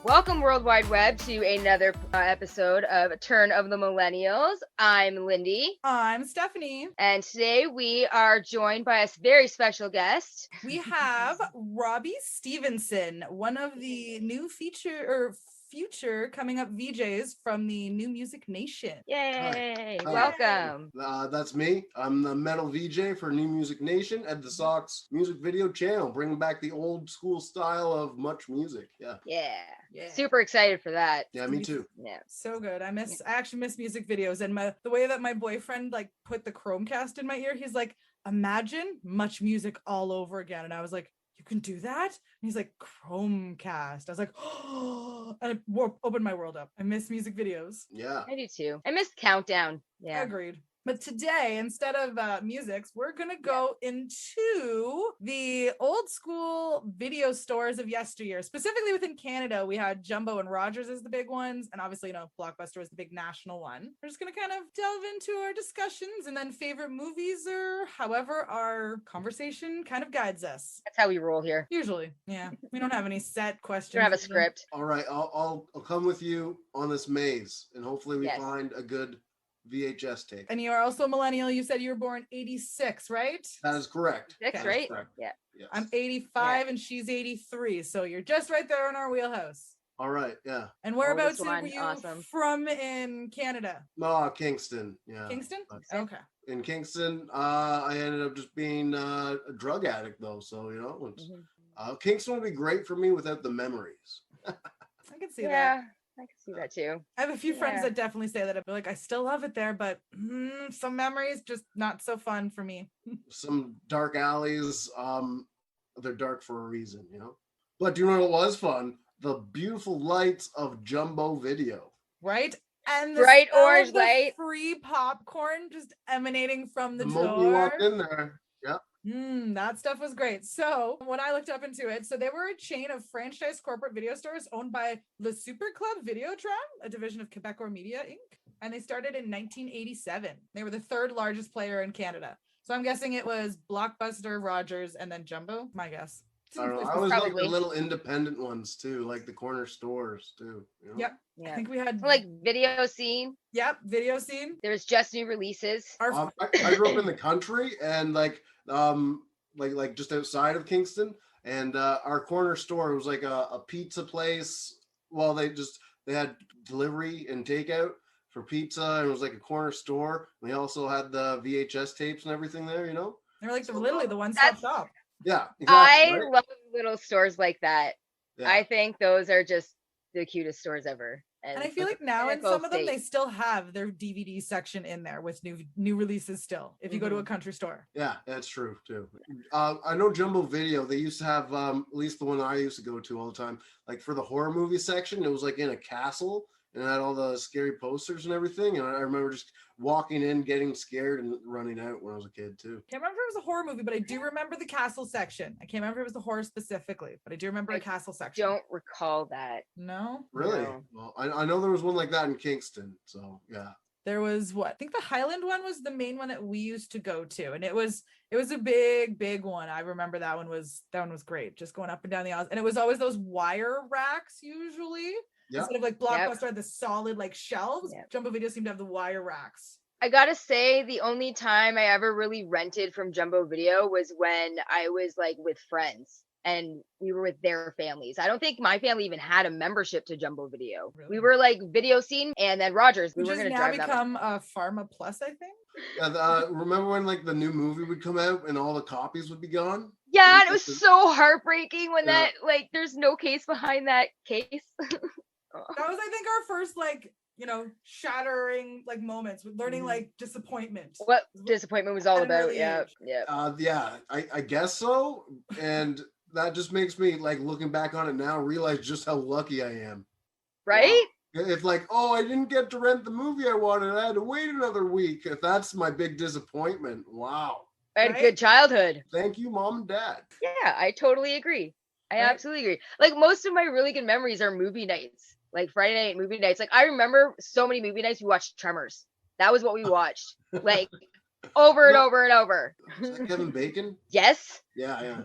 Welcome, World Wide Web, to another episode of Turn of the Millennials. I'm Lindy. I'm Stephanie. And today we are joined by a very special guest. We have Robbie Stevenson, one of the new future coming up VJs from the New Music Nation. Yay! Hi. Welcome. That's me. I'm the metal VJ for New Music Nation at the Sox music video channel, bringing back the old school style of much music. Yeah. Yeah. Super excited for that. Yeah, me too. Yeah. So good. I actually miss music videos, and the way that my boyfriend like put the Chromecast in my ear, he's like, imagine much music all over again. And I was like, you can do that? And he's like, Chromecast. I was like, oh, and it opened my world up. I miss music videos. Yeah. I do too. I missed Countdown. Yeah. Agreed. But today, instead of musics, we're going to go into the old school video stores of yesteryear. Specifically within Canada, we had Jumbo and Rogers as the big ones. And obviously, Blockbuster was the big national one. We're just going to kind of delve into our discussions and then favorite movies or however our conversation kind of guides us. That's how we roll here. Usually. Yeah. We don't have any set questions. We don't have a script. All right. I'll come with you on this maze, and hopefully we Yes. find a good VHS tape. And you are also a millennial. You said you were born 86, right? That is correct. Six, Okay. right? Correct. Yeah. Yes. I'm 85 and she's 83. So you're just right there in our wheelhouse. All right. Yeah. And whereabouts Oldest one, were you awesome. from in Canada? No, Kingston. Yeah. Kingston? But Okay. in Kingston, I ended up just being a drug addict, though. So, Kingston would be great for me without the memories. I can see Yeah. that. I can see that too. I have a few friends Yeah. that definitely say that. I'd be like, I still love it there, but some memories just not so fun for me. Some dark alleys, they're dark for a reason, But do you know what was fun? The beautiful lights of Jumbo Video. Right? And Bright smell of orange the light. free popcorn just emanating from the moment you door. walked in there. Yeah. That stuff was great. So when I looked up into it, so they were a chain of franchise corporate video stores owned by Le Super Club Videotron, a division of Quebec Media Inc. And they started in 1987. They were the third largest player in Canada. So I'm guessing it was Blockbuster, Rogers, and then Jumbo, my guess. I don't know. I always like Probably. the little independent ones too, like the corner stores too. Yep. Yeah. I think we had Like Video Scene. Yep, Video Scene. There's just new releases. Our I grew up in the country and like just outside of Kingston, and our corner store was like a pizza place. Well, they had delivery and takeout for pizza, and it was like a corner store. And they also had the VHS tapes and everything there, They're like literally the one-stop shop. Yeah, I exactly, right? love little stores like that. Yeah. I think those are just the cutest stores ever. And I feel like now in both some of them, they states. still have their DVD section in there with new releases still, if you go to a country store. Yeah, that's true too. I know Jumbo Video, they used to have, at least the one I used to go to all the time, like for the horror movie section, it was like in a castle and it had all the scary posters and everything. And I remember just walking in, getting scared and running out when I was a kid too. Can't remember if it was a horror movie, but I do remember the castle section. I can't remember if it was the horror specifically, but I do remember a castle section. Don't recall that. No? Really? No. Well, I know there was one like that in Kingston. So yeah. There was what? I think the Highland one was the main one that we used to go to. And it was a big one. I remember that one was great. Just going up and down the aisles. And it was always those wire racks usually. Yeah. Instead of like Blockbuster had the solid like shelves. Yep. Jumbo Video seemed to have the wire racks. I gotta say, the only time I ever really rented from Jumbo Video was when I was like with friends and we were with their families. I don't think my family even had a membership to Jumbo Video. Really? We were like Video Scene and then Rogers. We Which were has gonna now drive that. become Pharma Plus, I think. Yeah, remember when like the new movie would come out and all the copies would be gone? Yeah, and it was so heartbreaking when Yeah. that like there's no case behind that case. That was, I think, our first like, shattering like moments with learning like disappointment. What disappointment was all At an about. early Yeah. age. Yeah. Yeah, I guess so. And that just makes me like looking back on it now, realize just how lucky I am. Right? If like, oh, I didn't get to rent the movie I wanted, I had to wait another week. If that's my big disappointment, wow. I had a Right? good childhood. Thank you, Mom and Dad. Yeah, I totally agree. I Right? absolutely agree. Like most of my really good memories are movie nights, like Friday night movie nights. Like I remember so many movie nights we watched Tremors. That was what we watched. Like over and over and over. Is that Kevin Bacon? Yes. Yeah.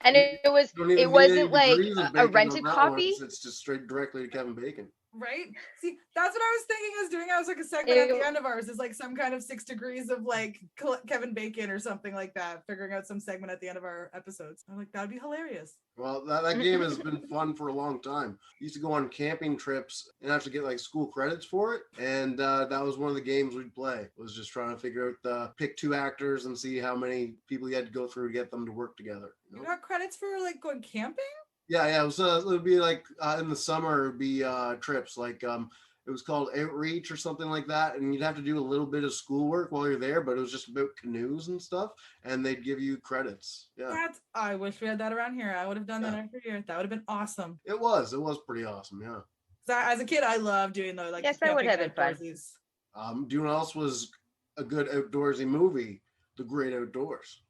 And it Don't even need wasn't any like degrees of a bacon on rented that one. copy. It's just straight directly to Kevin Bacon. Right? See, that's what I was thinking I was doing. I was like a segment at Ew. the end of ours is like some kind of 6 degrees of like Kevin Bacon or something like that, figuring out some segment at the end of our episodes. I'm like, that'd be hilarious. Well, that game has been fun for a long time. Used to go on camping trips and have to get like school credits for it. And that was one of the games we'd play, was just trying to figure out pick 2 actors and see how many people you had to go through to get them to work together. You got credits for like going camping? Yeah. It would be like in the summer, it'd be trips like it was called Outreach or something like that, and you'd have to do a little bit of schoolwork while you're there, but it was just about canoes and stuff, and they'd give you credits. Yeah, I wish we had that around here. I would have done that every year. That would have been awesome. It was pretty awesome. Yeah. So as a kid, I loved doing those. Like, yes, that would have been fun. Do you know what else was a good outdoorsy movie? The Great Outdoors.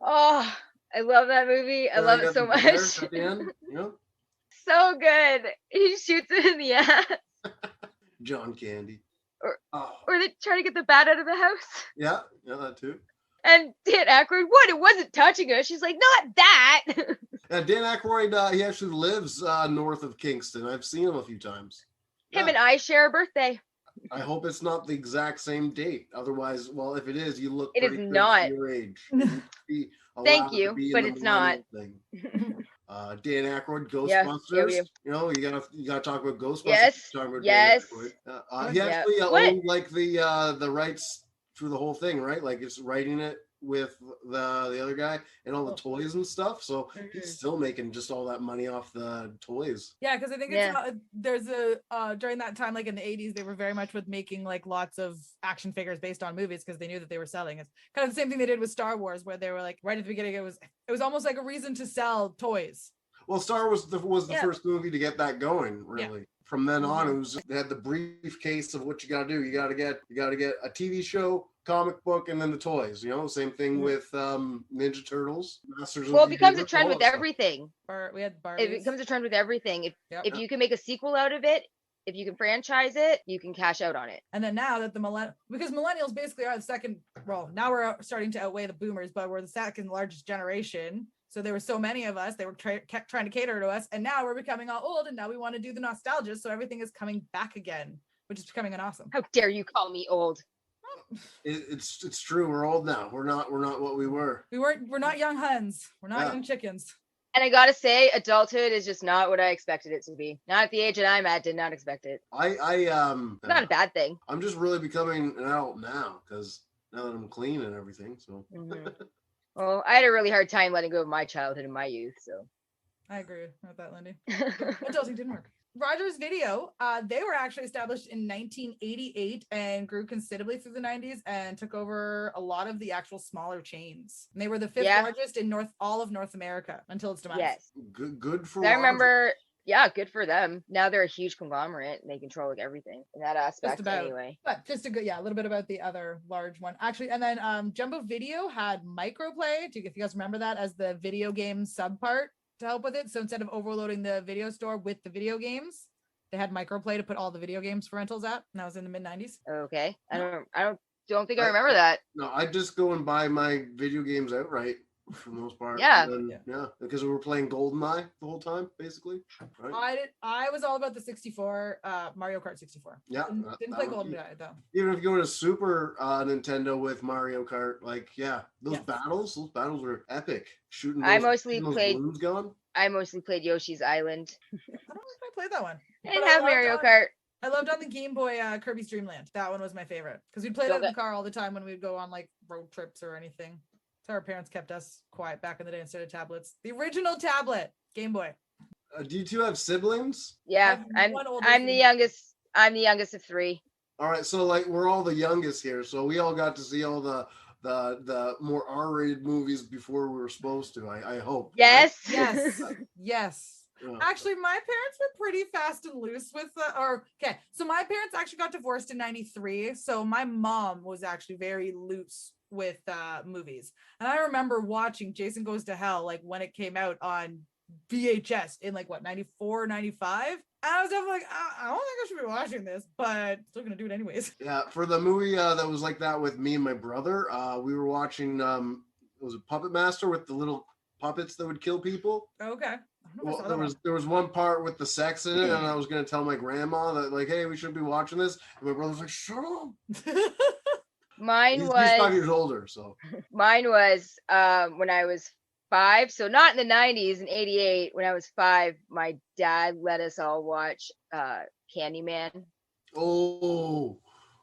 Oh, I love that movie. I love it so much. At the end, so good. He shoots it in the ass. John Candy. Or they try to get the bat out of the house. Yeah, that too. And Dan Aykroyd, what? It wasn't touching her. She's like, not that. Yeah, Dan Aykroyd, he actually lives north of Kingston. I've seen him a few times. Him and I share a birthday. I hope it's not the exact same date. Otherwise, well, if it is, you look it pretty is good not for your age. Thank you, but it's not. Dan Aykroyd, Ghostbusters. Yeah. You gotta talk about Ghostbusters. Yes. Yes. He actually owned like the rights for the whole thing, right? Like it's writing it with the other guy and all the toys and stuff. So he's still making just all that money off the toys. Yeah, because I think it's there's a during that time, like in the 80s, they were very much with making like lots of action figures based on movies because they knew that they were selling. It's kind of the same thing they did with Star Wars, where they were like right at the beginning, it was almost like a reason to sell toys. Well, Star Wars was the first movie to get that going, really. Yeah. From then on, it was they had the briefcase of what you got to do. You got to get a TV show, comic book, and then the toys. Same thing with Ninja Turtles, Masters. Well, it becomes a trend with everything. We had Barbies. It becomes a trend with everything. If you can make a sequel out of it, if you can franchise it, you can cash out on it. And then now that because millennials basically are the second. Well, now we're starting to outweigh the boomers, but we're the second largest generation. So there were so many of us, they were kept trying to cater to us. And now we're becoming all old and now we want to do the nostalgia. So everything is coming back again, which is becoming an awesome. How dare you call me old? It's true. We're old now. We're not what we were. We're not young hens. We're not young chickens. And I got to say, adulthood is just not what I expected it to be. Not at the age that I'm at, did not expect it. It's not a bad thing. I'm just really becoming an adult now because now that I'm clean and everything. So. Well, I had a really hard time letting go of my childhood and my youth, so. I agree with that, Lindy. Adulting didn't work. Rogers Video, they were actually established in 1988 and grew considerably through the 90s and took over a lot of the actual smaller chains. And they were the 5th largest in all of North America until its demise. Yes. Good for I remember, good for them. Now they're a huge conglomerate and they control like everything in that aspect anyway. But just a little bit about the other large one. Actually, and then Jumbo Video had MicroPlay, if you guys remember that, as the video game sub part to help with it. So instead of overloading the video store with the video games, they had MicroPlay to put all the video games for rentals at. And that was in the mid-90s. Okay. I don't think I remember that. No, I just go and buy my video games outright for the most part. Yeah. Because we were playing GoldenEye the whole time, basically. Right? I was all about the 64, Mario Kart 64. Yeah. Didn't play GoldenEye though. Even if you go to Super Nintendo with Mario Kart, those battles were epic. Shooting those, I mostly played Yoshi's Island. I don't know if I played that one. I didn't have Mario Kart. I loved on the Game Boy Kirby's Dream Land. That one was my favorite because we'd play that in the car all the time when we'd go on like road trips or anything. So our parents kept us quiet back in the day instead of tablets. The original tablet, Game Boy. Do you two have siblings? Yeah, I'm the youngest. I'm the youngest of 3. All right, so like we're all the youngest here, so we all got to see all the more R-rated movies before we were supposed to. I hope. Yes. Right? Yes. Actually, my parents were pretty fast and loose with so my parents actually got divorced in 93. So my mom was actually very loose with movies. And I remember watching Jason Goes to Hell, like when it came out on VHS in like what 94, 95. I was definitely like, I don't think I should be watching this, but still gonna do it anyways. Yeah, for the movie that was like that with me and my brother, we were watching. It was a Puppet Master with the little puppets that would kill people. Okay. I don't know if I Well, saw there that was one part with the sex in it, and I was gonna tell my grandma that like, hey, we shouldn't be watching this. And my brother's like, shut up. one. Mine He's was 5 years older, so when I was 5, so not in the 90s, in 88. When I was 5, my dad let us all watch Candyman. oh.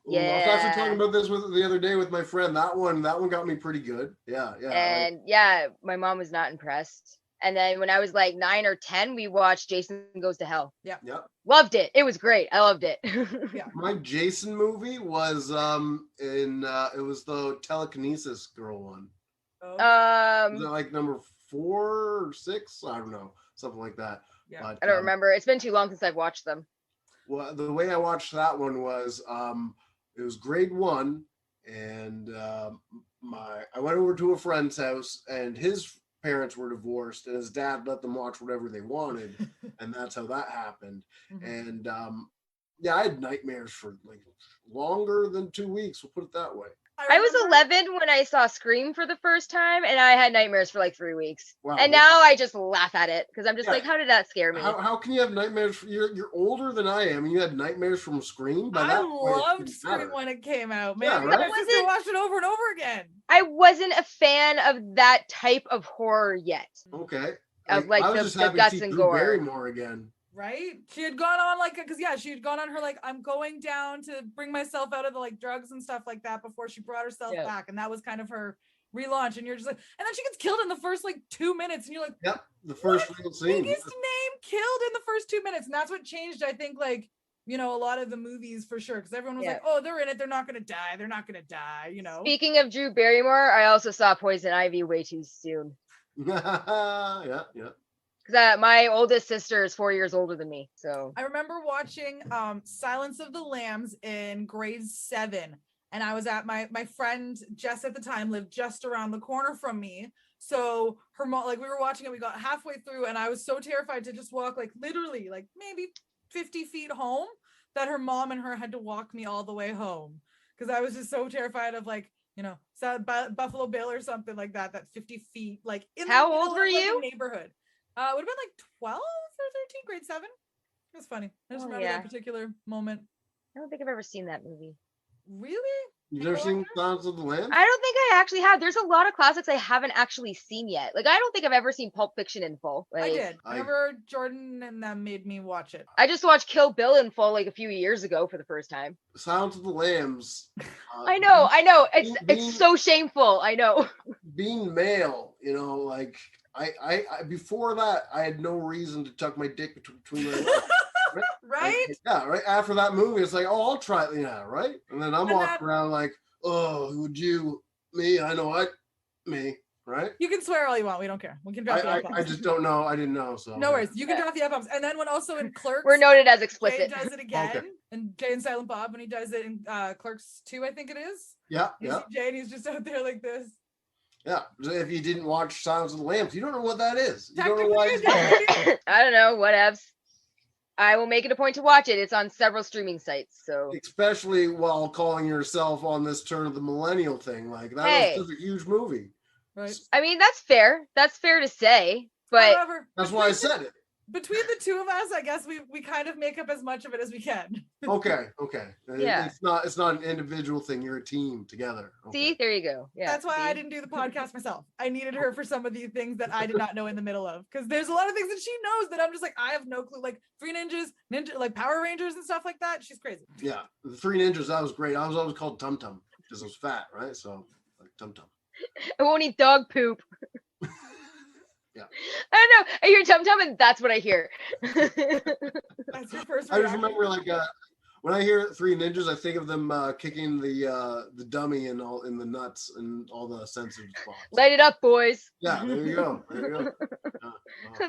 Yeah. I was actually talking about this the other day with my friend. That one got me pretty good. Yeah. And yeah, my mom was not impressed. And then when I was like 9 or 10, we watched Jason Goes to Hell. Yeah. Loved it. It was great. I loved it. Yeah. My Jason movie was it was the telekinesis girl one. Was it like number 4 or 6? I don't know, something like that. Yeah. But, I don't remember. It's been too long since I've watched them. Well, the way I watched that one was it was grade 1, and I went over to a friend's house, and his parents were divorced, and his dad let them watch whatever they wanted, and that's how that happened. And yeah, I had nightmares for like longer than 2 weeks. We'll put it that way. I was 11 when I saw Scream for the first time, and I had nightmares for like 3 weeks. Wow. And now I just laugh at it because I'm just Yeah. like, how did that scare me? How can you have nightmares? You're older than I am, and you had nightmares from Scream. I loved Scream when it came out, man. Yeah, right? My sister watched it over and over again. I wasn't a fan of that type of horror yet. Okay. Of like I was the just happy guts to see and Drew gore. Barrymore again. Right? She had gone on like, because yeah, she had gone on her like, I'm going down to bring myself out of the like drugs and stuff like that before she brought herself back, and that was kind of her relaunch. And you're just like, and then she gets killed in the first like 2 minutes, and you're like, yep, the first real scene. Biggest name killed in the first 2 minutes, and that's what changed. I think like, you know, a lot of the movies for sure, because everyone was like, oh, they're in it, they're not gonna die, you know. Speaking of Drew Barrymore, I also saw Poison Ivy way too soon. Yeah. Because my oldest sister is 4 years older than me. So I remember watching Silence of the Lambs in grade 7. And I was at my friend Jess at the time lived just around the corner from me. So her mom, like we were watching it, we got halfway through, and I was so terrified to just walk like literally like maybe 50 feet home that her mom and her had to walk me all the way home. Because I was just so terrified of like, you know, Buffalo Bill or something like that 50 feet, like in how the middle old were of, like, you? a neighborhood. Would have been like 12 or 13, grade 7. It was funny. I just remember that particular moment. I don't think I've ever seen that movie. Really? You've never seen Silence of the Lambs? I don't think I actually have. There's a lot of classics I haven't actually seen yet. Like, I don't think I've ever seen Pulp Fiction in full. Like, I did. Whenever Jordan and them made me watch it. I just watched Kill Bill in full like a few years ago for the first time. Silence of the Lambs. I know. It's so shameful. I know. Being male, you know, like I before that, I had no reason to tuck my dick between my legs. Right? Like, yeah, right after that movie, it's like, oh, I'll try it. Yeah, right. And then I'm walking around like, oh, would you, me? I know what, me, right? You can swear all you want. We don't care. We can drop the F-bombs. I just don't know. I didn't know. So no worries. You can drop the F-bombs. And then when also in Clerks, we're noted as explicit. Jay does it again, and Jay and Silent Bob when he does it in Clerks 2, I think it is. Yeah. You see Jay and he's just out there like this. Yeah, if you didn't watch Silence of the Lambs, you don't know what that is. You don't know why. I don't know. Whatevs. I will make it a point to watch it. It's on several streaming sites. So especially while calling yourself on this turn of the millennial thing, like that was such a huge movie. Right. I mean, that's fair. That's fair to say. But however, that's why I said it. Between the two of us, I guess we kind of make up as much of it as we can. Okay. Yeah. It's not an individual thing. You're a team together. Okay. See, there you go. Yeah. That's why I didn't do the podcast myself. I needed her for some of these things that I did not know in the middle of. Because there's a lot of things that she knows that I'm just like, I have no clue. Like Three Ninjas, like Power Rangers and stuff like that. She's crazy. Yeah. The Three Ninjas, that was great. I was always called Tum Tum because I was fat, right? So like Tum Tum. I won't eat dog poop. Yeah. I don't know. I hear Tum Tum and that's what I hear. That's your first reaction. I just remember like when I hear Three Ninjas, I think of them kicking the dummy and all in the nuts and all the sensitive spots. Light it up, boys. Yeah, there you go.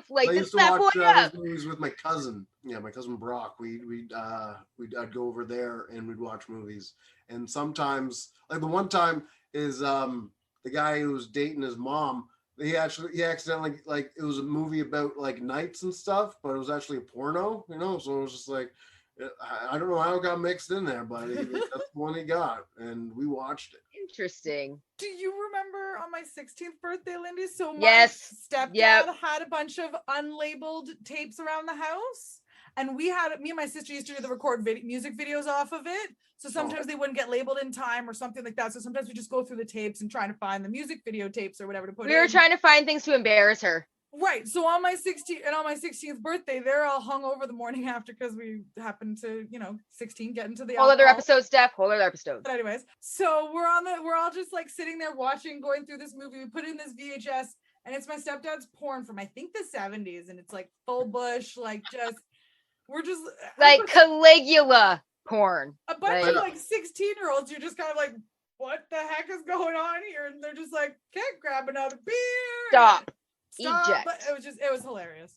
Like I this used to fat watch boy up. those movies with my cousin. Yeah, my cousin Brock. I'd go over there and we'd watch movies. And sometimes, like the one time is the guy who was dating his mom he accidentally, like, it was a movie about like knights and stuff, but it was actually a porno, so it was just like, I don't know how it got mixed in there, but that's the one he got, and we watched it. Interesting. Do you remember on my 16th birthday, Lindy? So my Yes. stepdad had a bunch of unlabeled tapes around the house. And me and my sister used to do the record music videos off of it. So sometimes they wouldn't get labeled in time or something like that. So sometimes we just go through the tapes and trying to find the music video tapes or whatever to put in. We were trying to find things to embarrass her. Right. So on my 16th birthday, they're all hung over the morning after because we happened to, 16, get into the whole other episode, Steph. Whole other episode. But anyways, so we're all just like sitting there watching, going through this movie. We put in this VHS, and it's my stepdad's porn from I think the 70s, and it's like full bush, like just. We're just like Caligula porn. A bunch of like 16-year-olds. You're just kind of like, what the heck is going on here? And they're just like, can't grab another beer. Stop. Eject. But it was hilarious.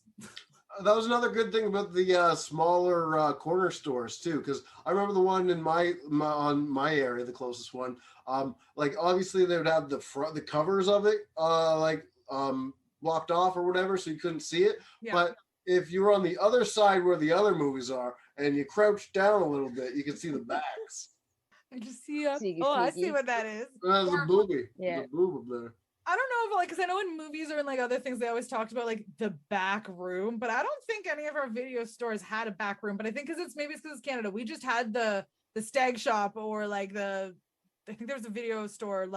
That was another good thing about the smaller corner stores too, because I remember the one in my area, the closest one. Like obviously they would have the covers of it blocked off or whatever, so you couldn't see it. Yeah. But if you were on the other side where the other movies are and you crouch down a little bit, you can see the backs. I just see I see what that is. That's a boobie. Yeah. There's a boob up there. I don't know if because I know in movies or in like other things they always talked about like the back room, but I don't think any of our video stores had a back room. But I think because it's Canada, we just had the Stag Shop or like I think there was a video store,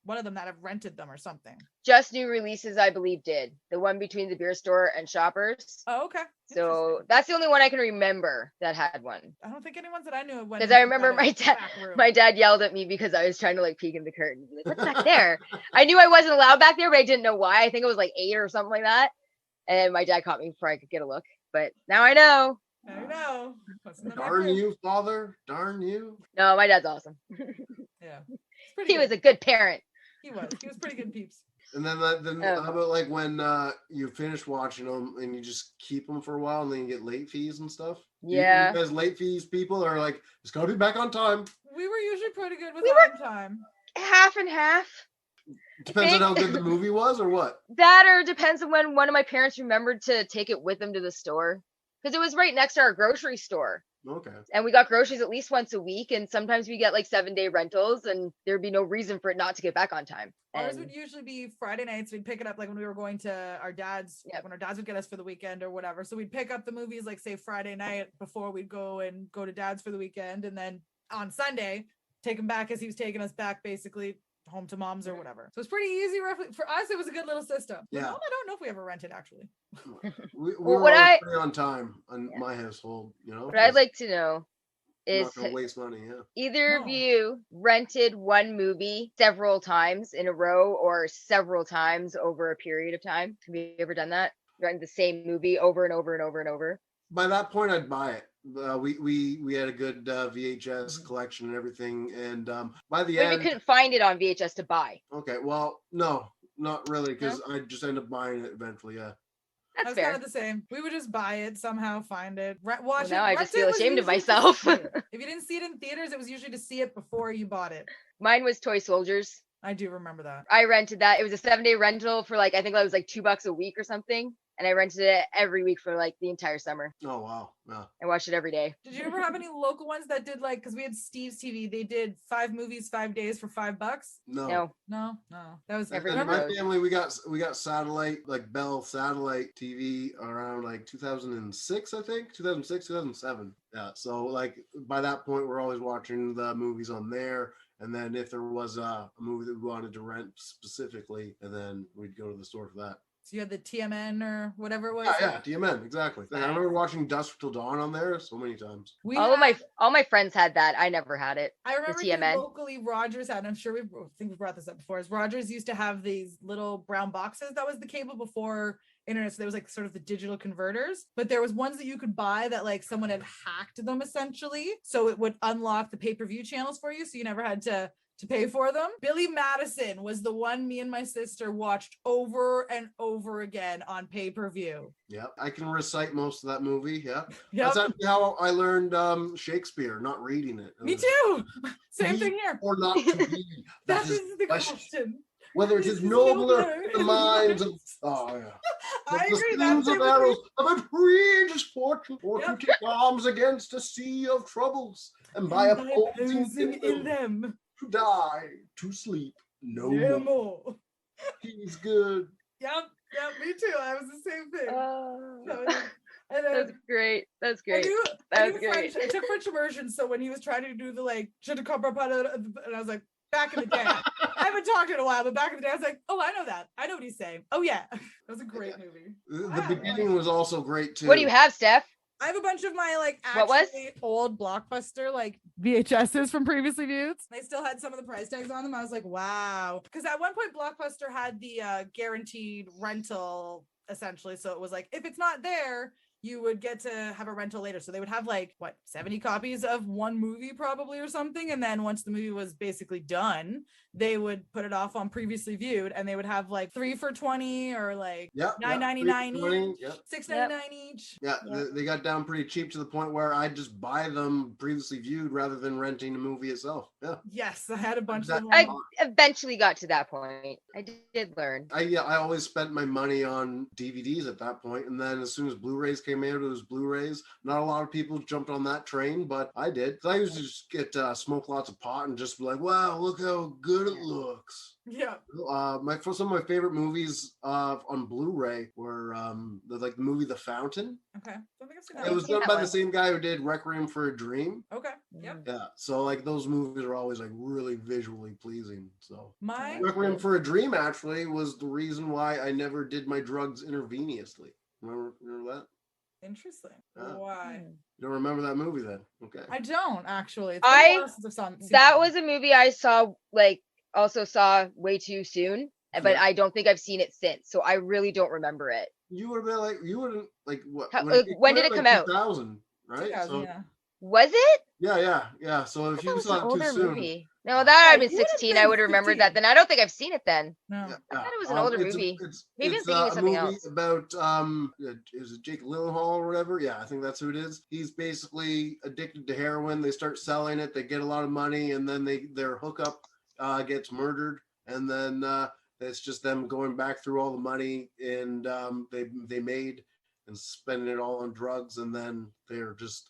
one of them that have rented them or something. Just New Releases, I believe, did. The one between the beer store and Shoppers. Oh, okay. So that's the only one I can remember that had one. I don't think anyone's that I knew of. Because I remember my dad yelled at me because I was trying to like peek in the curtain. Like, what's back there? I knew I wasn't allowed back there, but I didn't know why. I think it was like 8 or something like that. And my dad caught me before I could get a look. But now I know. I know. Darn you, father. Darn you. No, my dad's awesome. Yeah. He was a good parent. He was pretty good peeps. And then how about like when you finish watching them and you just keep them for a while and then you get late fees and stuff? Yeah. You guys late fees people are like, it's got to be back on time. We were usually pretty good with on time. Half and half. Depends on how good the movie was or what? That or depends on when one of my parents remembered to take it with them to the store. Because it was right next to our grocery store. Okay. And we got groceries at least once a week. And sometimes we get like 7-day rentals and there'd be no reason for it not to get back on time. Ours would usually be Friday nights. We'd pick it up like when we were going to our dad's, when our dads would get us for the weekend or whatever. So we'd pick up the movies like say Friday night before we'd go to dad's for the weekend. And then on Sunday, take him back as he was taking us back basically home to mom's or whatever. So it's pretty easy. Roughly for us, it was a good little system. Yeah. Mom, I don't know if we ever rented actually. we were pretty on time on my household, What I'd like to know is not gonna waste money. Either of you rented one movie several times in a row or several times over a period of time? Have you ever done that? Rented the same movie over and over and over and over? By that point, I'd buy it. We had a good VHS collection and everything, and by the end, you couldn't find it on VHS to buy. Okay, well, no, not really, because I just end up buying it eventually. Yeah, that's kind of the same. We would just buy it somehow, find it, watch it. Now I just feel ashamed of myself. If you didn't see it in theaters, it was usually to see it before you bought it. Mine was Toy Soldiers. I do remember that. I rented that. It was a 7-day rental for I think it was like $2 a week or something. And I rented it every week for like the entire summer. Oh, wow. Yeah. I watched it every day. Did you ever have any local ones that did because we had Steve's TV, they did 5 movies, 5 days for $5? No. That was in my family. We got satellite, like Bell satellite TV around like 2006, I think 2006, 2007. Yeah. So by that point, we're always watching the movies on there. And then if there was a movie that we wanted to rent specifically, and then we'd go to the store for that. So you had the TMN or whatever it was? Yeah, TMN, exactly. I remember watching Dusk Till Dawn on there so many times. All my friends had that. I never had it. I remember TMN. Locally Rogers had, and I'm sure we brought this up before, is Rogers used to have these little brown boxes. That was the cable before internet. So there was sort of the digital converters, but there was ones that you could buy that someone had hacked them essentially. So it would unlock the pay-per-view channels for you. So you never had to pay for them. Billy Madison was the one me and my sister watched over and over again on pay-per-view. Yeah, I can recite most of that movie. Yeah, yep. That's actually how I learned Shakespeare, not reading it. Me too. Same thing here. Or not to be. That is the question. Whether it is nobler the minds of I the agree. That's schemes of arrows of outrageous fortune, or to take arms against a sea of troubles, and by opposing in them to die, to sleep no more. He's good. Yep, me too. I was the same thing. And then, That's great. That's great. I took French immersion, so when he was trying to do the like, and I was like, back in the day, I haven't talked in a while, but back in the day, I was like, oh, I know that. I know what he's saying. Oh yeah, that was a great movie. The beginning was also great too. What do you have, Steph? I have a bunch of my like actually old Blockbuster like VHSs from previously viewed. They still had some of the price tags on them. I was like, wow. Because at one point Blockbuster had the guaranteed rental essentially. So it was like, if it's not there, you would get to have a rental later. So they would have like 70 copies of one movie probably or something. And then once the movie was basically done, they would put it off on previously viewed, and they would have like 3 for $20 or like $9.99 each, $6.99 each. Yeah, they got down pretty cheap to the point where I just buy them previously viewed rather than renting the movie itself. Yeah. Yes, I had a bunch of them. I eventually got to that point. I did learn. I always spent my money on DVDs at that point, and then as soon as Blu-rays came out, it was Blu-rays. Not a lot of people jumped on that train, but I did. So I used to just get smoke lots of pot and just be like, wow, look how good it looks. Yeah. Some of my favorite movies on Blu-ray were the movie The Fountain. Okay. Don't think I've seen that. It was done by the same guy who did Requiem for a Dream. Okay. Yep. Yeah. So like those movies are always like really visually pleasing. So Requiem for a Dream actually was the reason why I never did my drugs intravenously. Remember that? Interesting. Why? You don't remember that movie then? Okay. I don't actually. That was a movie I saw way too soon, but I don't think I've seen it since. So I really don't remember it. You would have been like, you wouldn't like what? When did it come out? 2000, right? 2000, yeah. Was it? Yeah. So if you saw it too soon. Movie. No, that I'd been 16. I would have remembered that then. I don't think I've seen it then. No. Yeah. I thought it was an older movie. Maybe I'm thinking of something else. About is it Jake Gyllenhaal or whatever? Yeah, I think that's who it is. He's basically addicted to heroin. They start selling it. They get a lot of money, and then their hookup gets murdered, and then it's just them going back through all the money and they made and spending it all on drugs, and then they're just.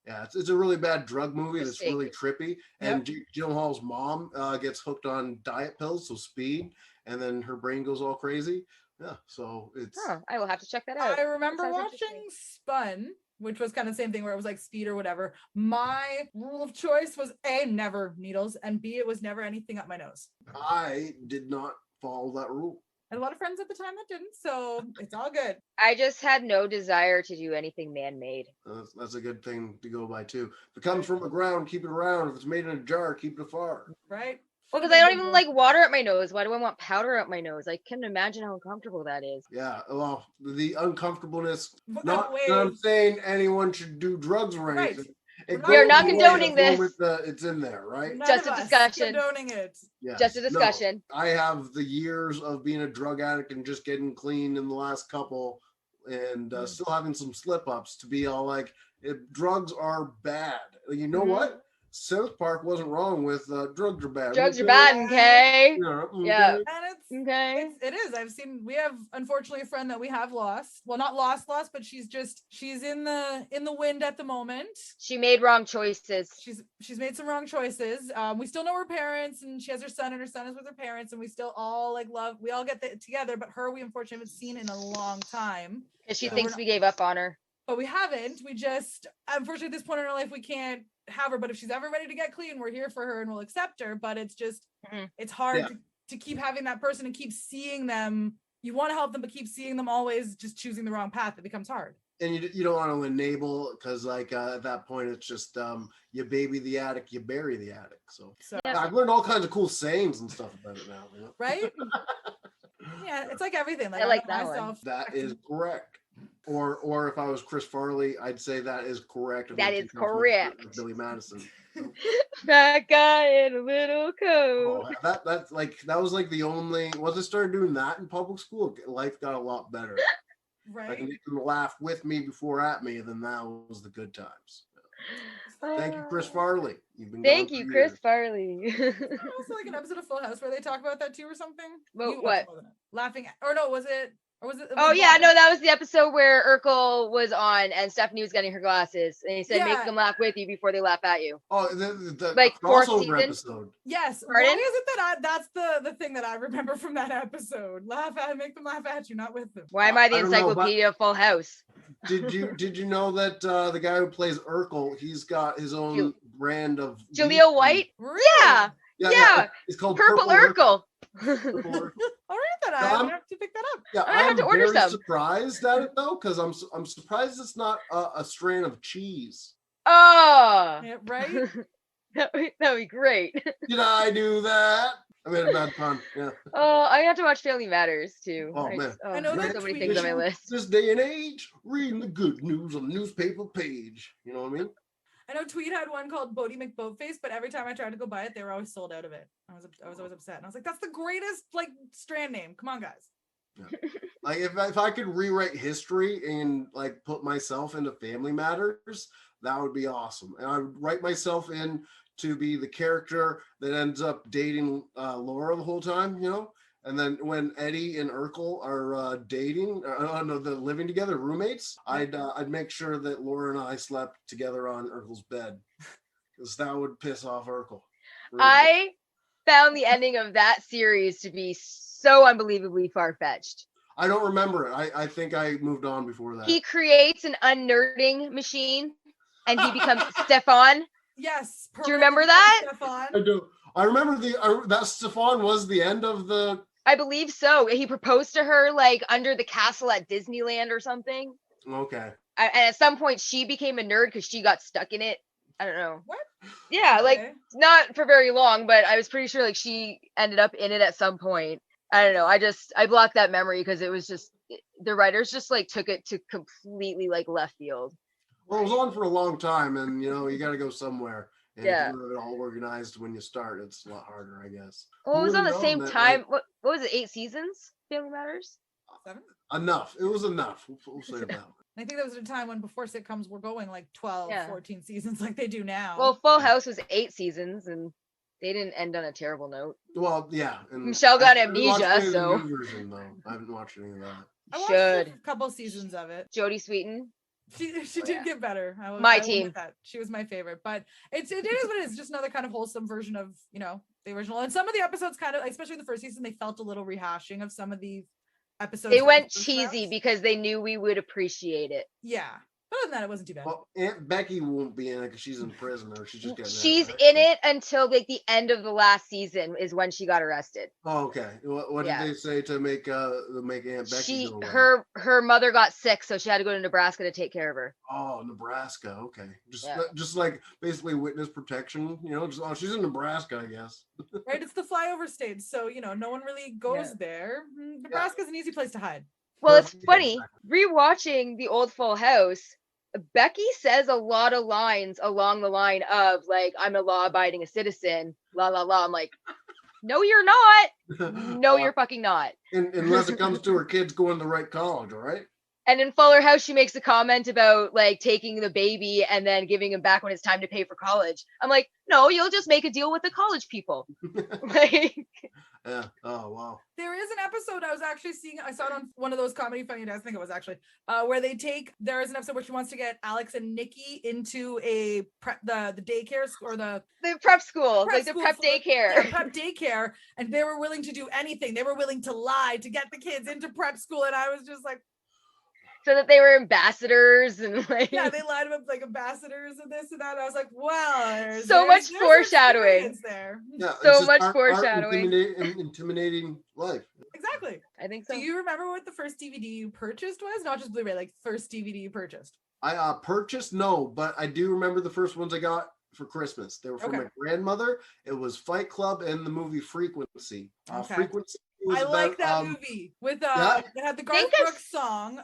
Yeah, it's a really bad drug movie that's really trippy. And Jake Gyllenhaal's mom gets hooked on diet pills, so speed, and then her brain goes all crazy. Yeah, so it's... I will have to check that out. I remember watching Spun, which was kind of the same thing where it was like speed or whatever. My rule of choice was A, never needles, and B, it was never anything up my nose. I did not follow that rule. I had a lot of friends at the time that didn't, so it's all good. I just had no desire to do anything man-made. That's a good thing to go by too. If it comes from the ground, keep it around. If it's made in a jar, keep it afar. Right? Well, because I don't even like water up my nose. Why do I want powder up my nose? I can't imagine how uncomfortable that is. Yeah, well, the uncomfortableness. Not that I'm saying anyone should do drugs or anything. Right. We are not condoning this. It's in there, right? Just a discussion. Condoning it. Yeah. Just a discussion. No, I have the years of being a drug addict and just getting clean in the last couple, and still having some slip ups to be all like, if drugs are bad. You know what? South Park wasn't wrong with drugs are bad. Drugs are bad, okay? Yeah. And it is. We have unfortunately a friend that we have lost. Well, not lost, but she's in the wind at the moment. She made wrong choices. She's made some wrong choices. We still know her parents, and she has her son, and her son is with her parents, and we still all like love. We all get together, but her we unfortunately haven't seen in a long time. Because she thinks we gave up on her. But we haven't. We just, unfortunately, at this point in our life, we can't have her. But if she's ever ready to get clean, we're here for her and we'll accept her. But it's just, it's hard to keep having that person and keep seeing them. You want to help them, but keep seeing them always just choosing the wrong path. It becomes hard. And you don't want to enable, because like at that point, it's just you baby the addict, you bury the addict. So I've learned all kinds of cool sayings and stuff about it now. You know? Right? Yeah, it's like everything. Like I like that myself. That is correct. Or if I was Chris Farley, I'd say that is correct. That is correct. Billy Madison. That guy in a little coat. Oh, that was like the only. Once I started doing that in public school, life got a lot better. Right. Like, you can laugh with me before at me, then that was the good times. Thank you, Chris Farley. You've been Thank gone you, for Chris years. Farley. Also like an episode of Full House where they talk about that too or something. Well, You watched what? more than it. Laughing at, or no, was it? Or was it? Oh yeah, no, that was the episode where Urkel was on and Stephanie was getting her glasses, and he said, "Make them laugh with you before they laugh at you." Oh, the Like fourth crossover season? episode. Yes. Pardon? Why is it that that's the thing that I remember from that episode? Make them laugh at you, not with them. Why am I the I don't know, encyclopedia of Full House? Did you know that the guy who plays Urkel, he's got his own brand of Jaleel weed? White? Really? Yeah. It's called Purple Urkel. Purple Urkel. All right, then Yeah, I'm I'm- gonna have to pick that up. Yeah, I have I'm to order very some. surprised at it though, because I'm surprised it's not a strain of cheese. Oh, Yeah, right? that'd be great. Did I do that? I made a bad pun. Yeah. Oh, I have to watch Family Matters too. Oh, man. I know there's that so many tweet- things on my list. This day and age, reading the good news on the newspaper page. You know what I mean? I know Tweet had one called Bodie McBoatface, but every time I tried to go buy it, they were always sold out of it. I was always upset. And I was like, that's the greatest like strand name. Come on, guys. Like if I could rewrite history and like put myself into Family Matters, that would be awesome. And I would write myself in to be the character that ends up dating Laura the whole time, you know. And then when Eddie and Urkel are dating, no, they're living together, roommates, I'd make sure that Laura and I slept together on Urkel's bed, because that would piss off Urkel. I found the ending of that series to be so unbelievably far-fetched. I don't remember it. I think I moved on before that. He creates an unnerding machine and he becomes Stefan. Yes. Do you remember that? Stefan. I do. I remember that Stefan was the end of the. I believe so. He proposed to her like under the castle at Disneyland or something. Okay. And at some point she became a nerd because she got stuck in it. I don't know. What? Yeah, like Okay. not for very long, but I was pretty sure like she ended up in it at some point. I don't know. I blocked that memory because it was just the writers just like took it to completely like left field. Well, it was on for a long time, and you know you got to go somewhere. And Yeah. if you have it all organized when you start, it's a lot harder, I guess. Well, it was Who on the would've same known that, time. What was it? 8 seasons? Family Matters. 7? Enough. It was enough. We'll say it that way. I think that was at a time when before sitcoms were going like 12, Yeah. 14 seasons like they do now. Well, Full House was 8 seasons, and they didn't end on a terrible note. Well, yeah. And Michelle got I haven't watched amnesia, any of the so- new version though. I haven't watched any of that. I watched should. a couple seasons of it. Jodie Sweetin. She Oh, did yeah. get better. My I will team. admit that. She was my favorite, but it is what it is. Just another kind of wholesome version of, you know, the original. And some of the episodes kind of, especially the first season, they felt a little rehashing of some of these episodes. They from went the first cheesy rounds. because they knew we would appreciate it. Yeah. But other than that, it wasn't too bad. Well, Aunt Becky won't be in it because she's in prison, or she's just getting. out, She's right? in it until like the end of the last season is when she got arrested. Oh, okay. What Yeah. did they say to make Aunt Becky She go away? her mother got sick, so she had to go to Nebraska to take care of her. Oh, Nebraska. Okay. Yeah. Just like basically witness protection. You know, she's in Nebraska, I guess. Right? It's the flyover state. So, you know, no one really goes there. Nebraska's an easy place to hide. Well, it's Yeah, funny rewatching the old Full House. Becky says a lot of lines along the line of like, "I'm a law-abiding citizen." La la la. I'm like, no, you're not. No, you're fucking not. Unless it comes to her kids going to the right college, all right? And in Fuller House, she makes a comment about like taking the baby and then giving him back when it's time to pay for college. I'm like, no, you'll just make a deal with the college people. Like, Yeah. Oh, wow. There is an episode I was actually seeing. I saw it on one of those comedy funny days. I think it was actually where there is an episode where she wants to get Alex and Nikki into a the daycare or the prep school, like the school prep for- daycare. yeah, prep daycare, and they were willing to do anything. They were willing to lie to get the kids into prep school, and I was just like, So that they were ambassadors and like, yeah, they lied about like ambassadors and this and that. And I was like, wow, So much foreshadowing. experience there. Yeah. it's So just much art foreshadowing. intimidating life. Exactly. I think so. Do you remember what the first DVD you purchased was? Not just Blu-ray, like first DVD you purchased. I purchased but I do remember the first ones I got for Christmas. They were from Okay. my grandmother. It was Fight Club and the movie Frequency. Okay. Frequency. was I like about, that movie with yeah. that had the Garth Think I've- Brooks song,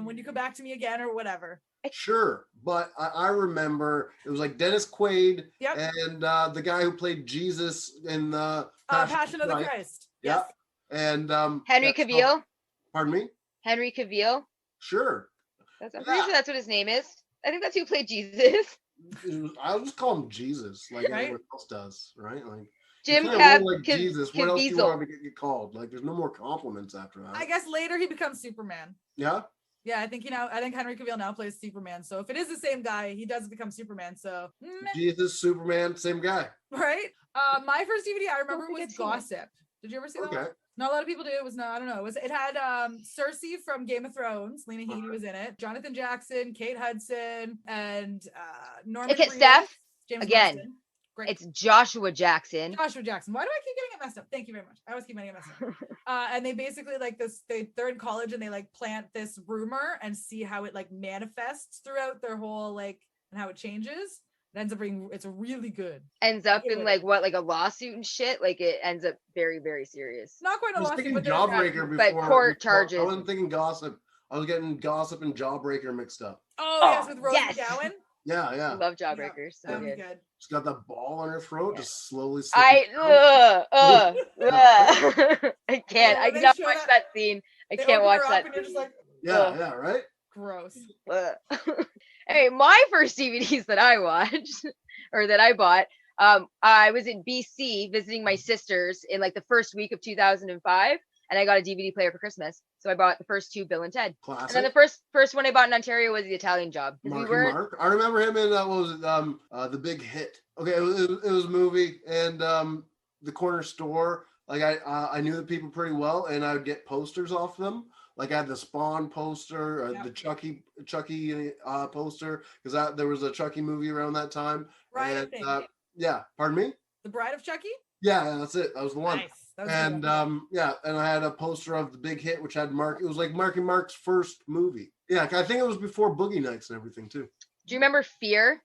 "When You Come Back to Me Again" or whatever. Sure, but I remember it was like Dennis Quaid Yep. and the guy who played Jesus in the Passion of the Christ. Christ. Yeah. Yes. And Henry yeah, Cavill. pardon me. Henry Cavill. Sure. I'm pretty sure that's what his name is. I think that's who played Jesus. I'll just call him Jesus, like Right? everyone else does, right? Like Jim you play a Cab role like Jesus. What else do you Caviezel. want to get called? Like, there's no more compliments after that. I guess later he becomes Superman. Yeah. Yeah, I think Henry Cavill now plays Superman. So if it is the same guy, he does become Superman. So Jesus, Superman, same guy. right. My first DVD I remember think was I've seen it. Gossip. Did you ever see that Okay. one? Not a lot of people do. It was not. I don't know. It had Cersei from Game of Thrones. Lena Headey was in it. Jonathan Jackson, Kate Hudson, and Norman Okay, Reedus, Steph, James again, Marsden. Great. It's Joshua Jackson. Joshua Jackson. Why do I keep getting it messed up? Thank you very much. I always keep getting it messed up. And they basically like this. They're in college and they like plant this rumor and see how it like manifests throughout their whole like and how it changes. It ends up being it's really good. Ends up It in would. like what, like a lawsuit and shit. Like it ends up very, very serious. Not quite a I was lawsuit, thinking but there's Jawbreaker but before. court before- charges. I wasn't thinking Gossip. I was getting Gossip and Jawbreaker mixed up. Oh yes, with Rose yes. McGowan. Yeah, I yeah. love Jawbreakers. So That was good. good. She's got that ball on her throat, Yeah. just slowly slipping I out. I can't. I When they cannot show watch that- that scene. I They can't open watch her up that and you're just scene. like Yeah, yeah, right? gross. Hey, my first DVDs that I watched or that I bought, I was in BC visiting my sisters in like the first week of 2005, and I got a DVD player for Christmas. So I bought the first two, Bill and Ted. Classic. And then the first one I bought in Ontario was The Italian Job. 'Cause Marky we were Mark. I remember him in what was it? The Big Hit. Okay, it was a movie, and the corner store. Like I knew the people pretty well, and I would get posters off them. Like I had the Spawn poster, Yep. the Chucky poster, because there was a Chucky movie around that time. Bride of And Chucky. yeah, pardon me. The Bride of Chucky. Yeah, that's it. That was the one. Nice. That was a good And one. yeah, and I had a poster of the Big Hit, which had Mark. It was like Marky Mark's first movie. Yeah, I think it was before Boogie Nights and everything too. Do you remember Fear?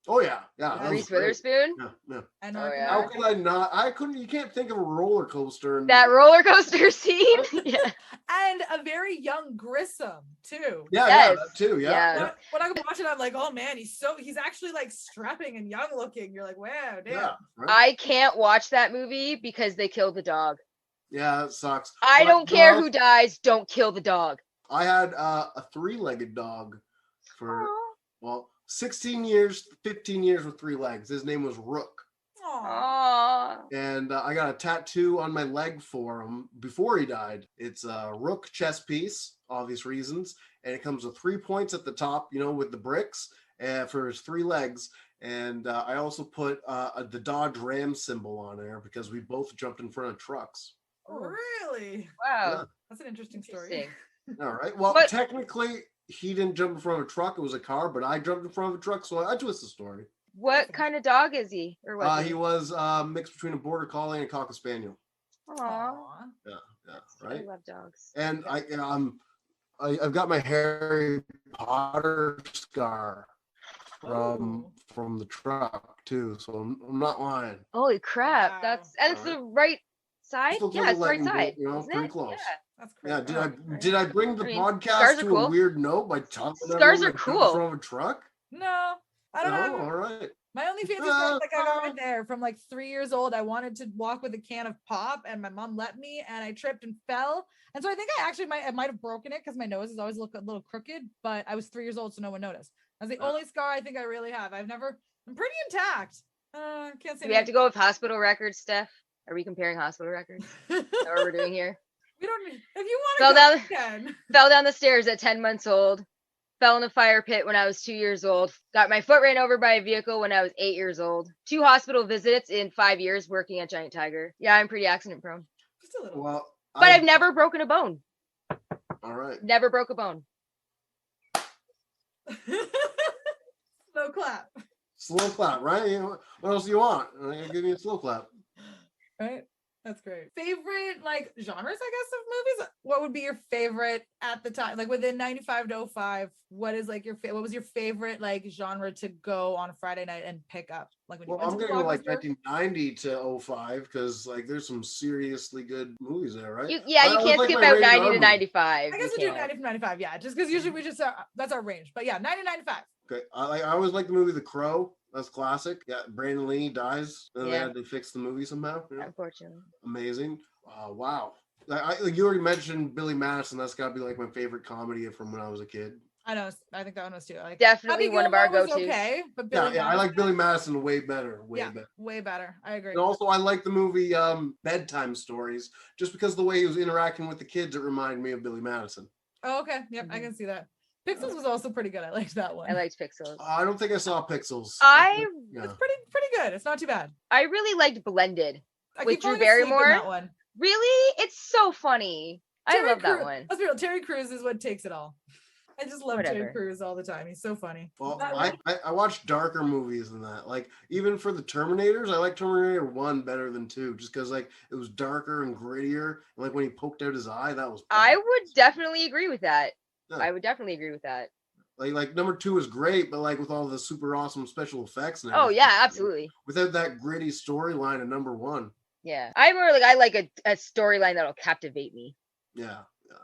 Oh yeah, yeah. that was Reese great. Witherspoon? Yeah, yeah. And Oh, Marky yeah. How Mark. could I not? I couldn't. You can't think of a roller coaster. And, That roller coaster scene? Yeah. And a very young Grissom too. yeah, Yes. that too. Yeah, Yeah. yeah. When I watch it, I'm like, oh man, he's actually like strapping and young looking. You're like, wow, damn. Yeah, right? I can't watch that movie because they killed the dog. Yeah, that sucks. I But, don't care who dies, don't kill the dog. I had a three-legged dog for well 16 years, 15 years with three legs. His name was Rook, Aw. Aww. and I got a tattoo on my leg for him before he died. It's a Rook chess piece, obvious reasons, and it comes with 3 points at the top, with the bricks, for his three legs. And I also put the Dodge Ram symbol on there because we both jumped in front of trucks. Really? Wow. That's an interesting story. Interesting. All right. Well, But- technically, he didn't jump in front of a truck. It was a car, but I jumped in front of a truck, so I twist the story. What kind of dog is he? Or was He was mixed between a border collie and a cocker spaniel. Aww. Aw. Yeah, I right. love dogs. And I've got my Harry Potter scar Oh. from the truck too, so I'm not lying. Holy crap. Wow. That's it's the right side? Just looks Yeah, like a it's the right lightning bolt, side. Isn't pretty it? close. Yeah. That's crazy. Yeah, Oh, did I bring the I mean, podcast scars are to cool. a weird note by talking about Scars everyone are that jumped cool. in front of a truck? No, I don't No, know. all right. My only fancy story, like I got it there from like 3 years old. I wanted to walk with a can of pop, and my mom let me, and I tripped and fell. And so I think I actually might have broken it because my nose is always look a little crooked. But I was 3 years old, so no one noticed. That's the only scar I think I really have. I'm pretty intact. Can't say. Do we have to go with hospital records, Steph? Are we comparing hospital records? go. Is that what we're doing here? We don't. If you Fell want to, down- you can. Fell down the stairs at 10 months old. Fell in a fire pit when I was 2 years old. Got my foot ran over by a vehicle when I was 8 years old. 2 hospital visits in 5 years working at Giant Tiger. Yeah, I'm pretty accident prone. Just a little. Well, But I've never broken a bone. all right. Never broke a bone. No clap. Slow clap, right? What else do you want? I'll give you a slow clap. Right? That's great. Favorite like genres, I guess, of movies? What would be your favorite at the time? Like within 95 to 05, what is like what was your favorite like genre to go on a Friday night and pick up? Like when you Well, went I'm to the gonna go like Blockbuster? 1990 to 05 because like there's some seriously good movies there, right? You I can't like skip my out Ray 90 to Garvin. 95. I guess You we do can't. 90 from 95, yeah. Just because usually we just that's our range. But yeah, 90 to 95. Okay, I always like the movie The Crow. That's classic. Yeah, Brandon Lee dies, and they Yeah. had to fix the movie somehow. You know? Unfortunately. Amazing. Wow. Like you already mentioned Billy Madison. That's got to be like my favorite comedy from when I was a kid. I know. I think that one was too. Like Definitely Happy one of our Gilmore was go-tos. okay, but Yeah, Billy I like Madison- Billy Madison way better. Way better. way better. I agree. And also, I like the movie Bedtime Stories, just because the way he was interacting with the kids, it reminded me of Billy Madison. Oh, okay. Yep, I can see that. Pixels was also pretty good. I liked that one. I liked Pixels. I don't think I saw Pixels. It's pretty good. It's not too bad. I really liked Blended I with keep Drew falling asleep in Barrymore. that one. Really? It's so funny. I love that one. Let's be real. Terry Crews is what takes it all. I just love Terry Whatever. Crews all the time. He's so funny. Well, I watch darker movies than that. Like, even for the Terminators, I like Terminator 1 better than 2, just because, like, it was darker and grittier. And, like, when he poked out his eye, that was bad. I would definitely agree with that. Yeah. I would definitely agree with that. Like number 2 is great, but, like, with all the super awesome special effects and Oh, everything, yeah, absolutely. without that gritty storyline of number 1. Yeah. I'm more like, I like a storyline that'll captivate me, Yeah.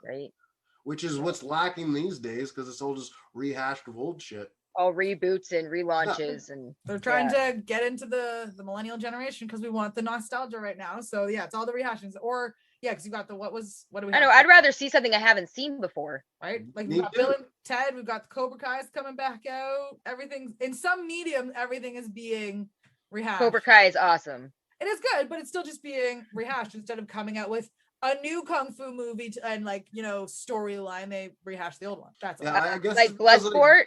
right? Which is what's lacking these days, because it's all just rehashed of old shit. All reboots and relaunches and They're trying to get into the millennial generation because we want the nostalgia right now. So yeah, it's all the rehashings. Or yeah, because you got the what do we I have? know, I'd rather see something I haven't seen before. Right? Like Me we've got too. Bill and Ted, we've got the Cobra Kai's coming back out. Everything's in some medium, everything is being rehashed. Cobra Kai is awesome. It is good, but it's still just being rehashed instead of coming out with a new kung fu movie and like, you know, storyline. They rehash the old one. That's all. Yeah, I guess Like it's because, Bloodsport.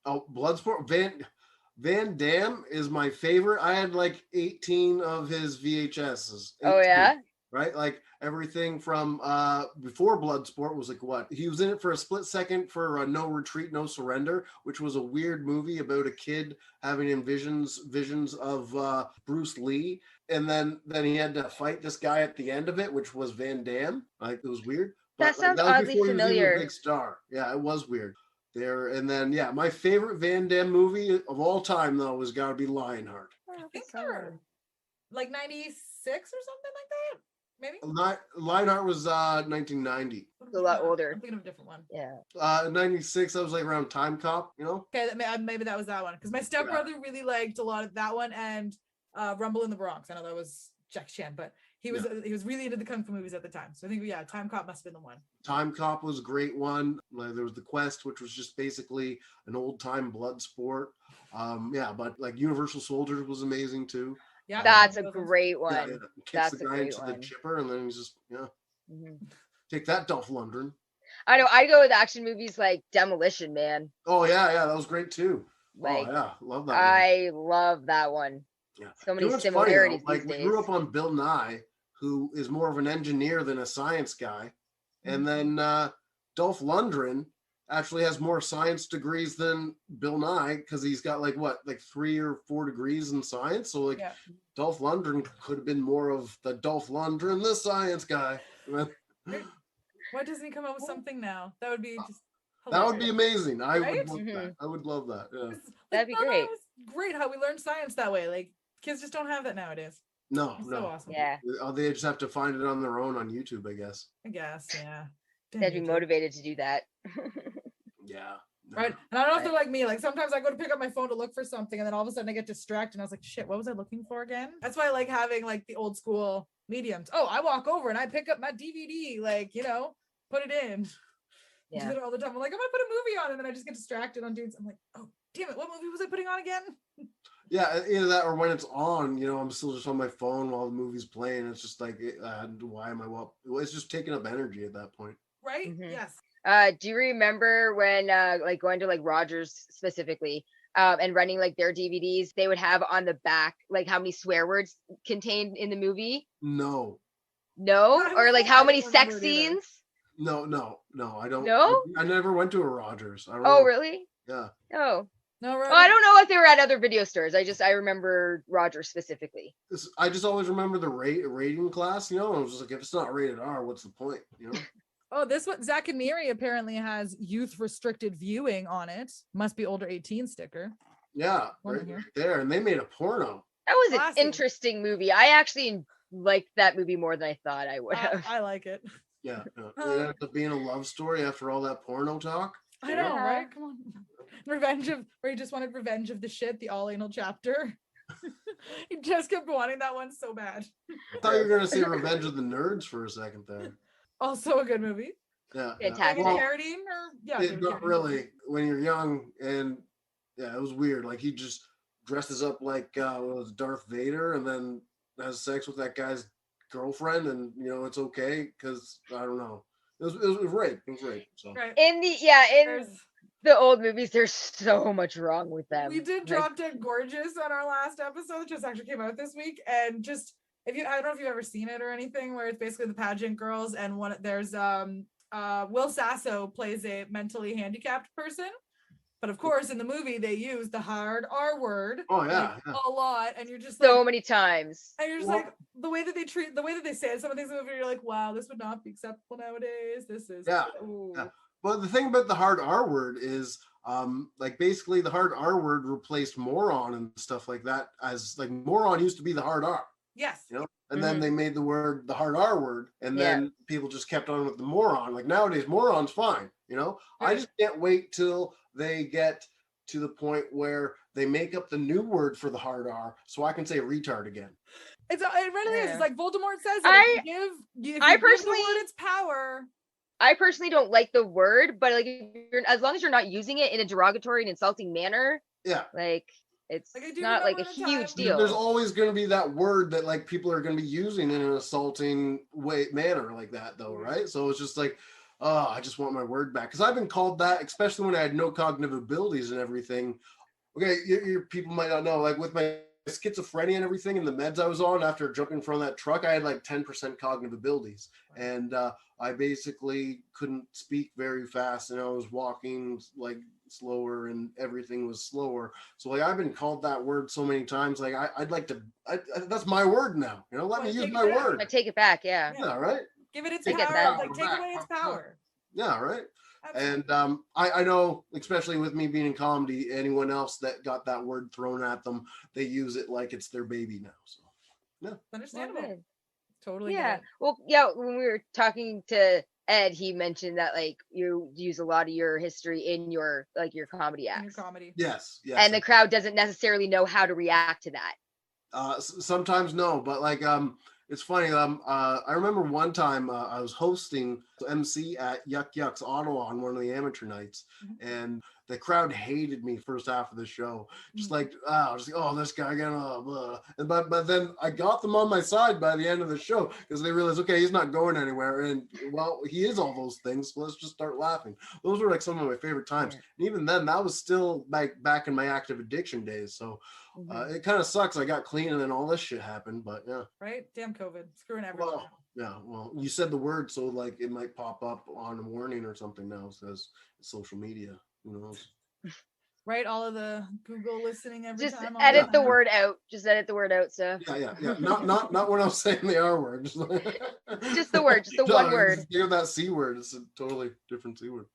Oh, Bloodsport. Van Damme is my favorite. I had like 18 of his VHSs. Oh, 18, yeah? right? Like everything from before Bloodsport was like what? He was in it for a split second for No Retreat, No Surrender, which was a weird movie about a kid having visions of Bruce Lee. And then he had to fight this guy at the end of it, which was Van Damme. Like, it was weird. That sounds was oddly before he was even familiar. a big star. Yeah, it was weird. There and then my favorite Van Damme movie of all time though has got to be Lionheart. I think they're like 96 or something like that. Maybe. Lionheart was 1990. It's a lot older. I'm thinking of a different one. Yeah. 96. I was like around Time Cop, you know. Okay, maybe that was that one because my stepbrother really liked a lot of that one and Rumble in the Bronx. I know that was Jackie Chan, but he was really into the kung fu movies at the time. So I think Time Cop must have been the one. Time Cop was a great one. Like, there was The Quest, which was just basically an old time blood sport. But like Universal Soldier was amazing too. Yeah, That's a great one. Yeah. Kicks That's the a guy great into one. the chipper, and then he's just Mhm. take that, Dolph Lundgren. I know. I go with action movies like Demolition Man. Oh yeah, that was great too. Like, love that. I love that one. Yeah. So many what's similarities funny, though? these Like, days. we grew up on Bill Nye, who is more of an engineer than a science guy, and then Dolph Lundgren actually has more science degrees than Bill Nye because he's got like 3 or 4 degrees in science. So like Dolph Lundgren could have been more of the Dolph Lundgren, the science guy. Why doesn't he come up with something now? That would be just that would be amazing. I Right? would love that. I would love that. Yeah. That'd be great. It's great how we learned science that way. Like kids just don't have that nowadays. No, It's no. so awesome. Yeah. They just have to find it on their own on YouTube, I guess. I guess, yeah. They'd be motivated to do that. Yeah. Right. And I don't know if they're like me. Like sometimes I go to pick up my phone to look for something and then all of a sudden I get distracted and I was like, shit, what was I looking for again? That's why I like having like the old school mediums. Oh, I walk over and I pick up my DVD, like, you know, put it in. Yeah. I do it all the time. I'm like, I'm gonna put a movie on and then I just get distracted on dudes. I'm like, oh damn it, what movie was I putting on again? Yeah, either that or when it's on, you know, I'm still just on my phone while the movie's playing. It's just like, why am I it's just taking up energy at that point. Right? Mhm. Yes. Do you remember when like going to like Rogers specifically and running like their DVDs, they would have on the back like how many swear words contained in the movie? No. No? I Or like don't how many remember sex it either. scenes? No, I don't. No? I never went to a Rogers. I don't Oh, know. really? Yeah. Oh. No, right. Oh, I don't know if they were at other video stores. I remember Rogers specifically. I just always remember the rating class, you know, I was just like, if it's not rated R, what's the point, you know? Oh, this one, Zack and Miri apparently has youth restricted viewing on it. Must be older 18 sticker. Yeah, One right here. there. And they made a porno. That was Classy. an interesting movie. I actually liked that movie more than I thought I would have. I like it. Yeah. It ended up being a love story after all that porno talk. I know, Yeah. right? Come on. Where he just wanted revenge of the shit, the all anal chapter. He just kept wanting that one so bad. I thought you were going to say Revenge of the Nerds for a second there. Also a good movie. Yeah. Fantastic. Like Well, a parodying or not really. when you're young, and yeah, it was weird. Like he just dresses up like was Darth Vader, and then has sex with that guy's girlfriend, and it's okay because I don't know. It was rape. It was rape. So Right. In the old movies, there's so much wrong with them. We did Drop Dead Gorgeous on our last episode, that just actually came out this week, and just I don't know if you've ever seen it or anything, where it's basically the pageant girls, and there's Will Sasso plays a mentally handicapped person, but of course in the movie they use the hard R word. Oh yeah, a lot, and you're just so like, many times. and you're just like the way that they say some of things in the movie, you're like, wow, this would not be acceptable nowadays. This is yeah. But the thing about the hard R word is like basically the hard R word replaced moron and stuff like that, as like moron used to be the hard R. Yes. And then they made the hard R word, and then people just kept on with the moron. Like nowadays, moron's fine. Right. I just can't wait till they get to the point where they make up the new word for the hard R, so I can say retard again. It really is. It's like Voldemort says. I personally, the word its power. I personally don't like the word, but like as long as you're not using it in a derogatory and insulting manner, like it's not like a huge deal. There's always going to be that word that like people are going to be using in an assaulting manner like that, though, right? So it's just like, oh, I just want my word back, because I've been called that, especially when I had no cognitive abilities and everything. Okay, your people might not know, like with my schizophrenia and everything, and the meds I was on after jumping from that truck, I had like 10% cognitive abilities, and I basically couldn't speak very fast, and I was walking like slower, and everything was slower. So like I've been called that word so many times. Like I'd like to. That's my word now. Let me use my word. I take it back. Yeah. Yeah. Right. Give it its power. Like take away its power. Yeah. Right. Absolutely. And I know, especially with me being in comedy, anyone else that got that word thrown at them, they use it like it's their baby now. So yeah, understandable. Totally. Yeah. Well, yeah. When we were talking to Ed, he mentioned that like you use a lot of your history in your comedy acts. In your comedy. Yes. And the crowd doesn't necessarily know how to react to that. Sometimes no, but like it's funny. I remember one time I was hosting MC at Yuck Yucks Ottawa on one of the amateur nights, and the crowd hated me first half of the show. Just like, oh, this guy gonna blah. And but then I got them on my side by the end of the show, because they realized, okay, he's not going anywhere, and well, he is all those things. So let's just start laughing. Those were like some of my favorite times. And even then, that was still back in my active addiction days. So it kind of sucks. I got clean and then all this shit happened, but yeah. Right? Damn COVID. Screwing everything. Well, you said the word, so like it might pop up on a warning or something now. It says social media. Who knows? Right? All of the Google listening every just time. Edit the word out. Just edit the word out, so. Yeah. Not when I'm saying the R word. Just the word, just the one word. Hear that C word. It's a totally different C word.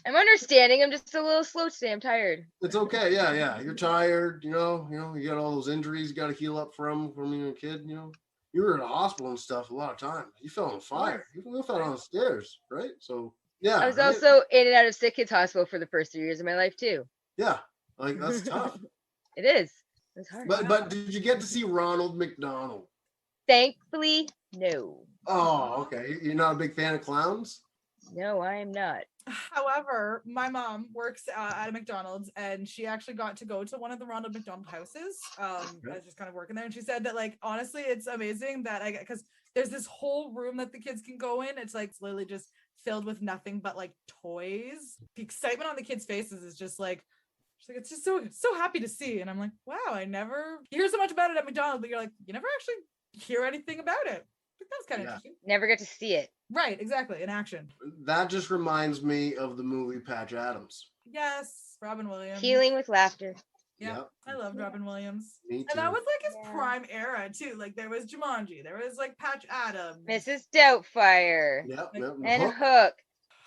I'm understanding. I'm just a little slow today. I'm tired. It's okay. Yeah. You're tired. You got all those injuries you got to heal up from being a kid. You were in a hospital and stuff a lot of times. You fell on fire. You fell on the stairs, right? So yeah. I was also in and out of sick kids hospital for the first 3 years of my life too. Yeah, like that's tough. It is. It's hard. But did you get to see Ronald McDonald? Thankfully, no. Oh, okay. You're not a big fan of clowns? No, I am not. However, my mom works at a McDonald's, and she actually got to go to one of the Ronald McDonald houses. I was just kind of working there, and she said that, like, honestly, it's amazing that because there's this whole room that the kids can go in. It's like literally just filled with nothing but like toys. The excitement on the kids' faces is just like, she's like, it's just so happy to see. And I'm like, wow, I never hear so much about it at McDonald's, but you're like, you never actually hear anything about it. That's kind of interesting. Never get to see it. Right, exactly, in action. That just reminds me of the movie Patch Adams. Yes, Robin Williams. Healing with laughter. Yeah, Yep. I loved Robin Williams. Me too. And that was like his prime era too. Like there was Jumanji, there was like Patch Adams, Mrs. Doubtfire. Yep. And Hook.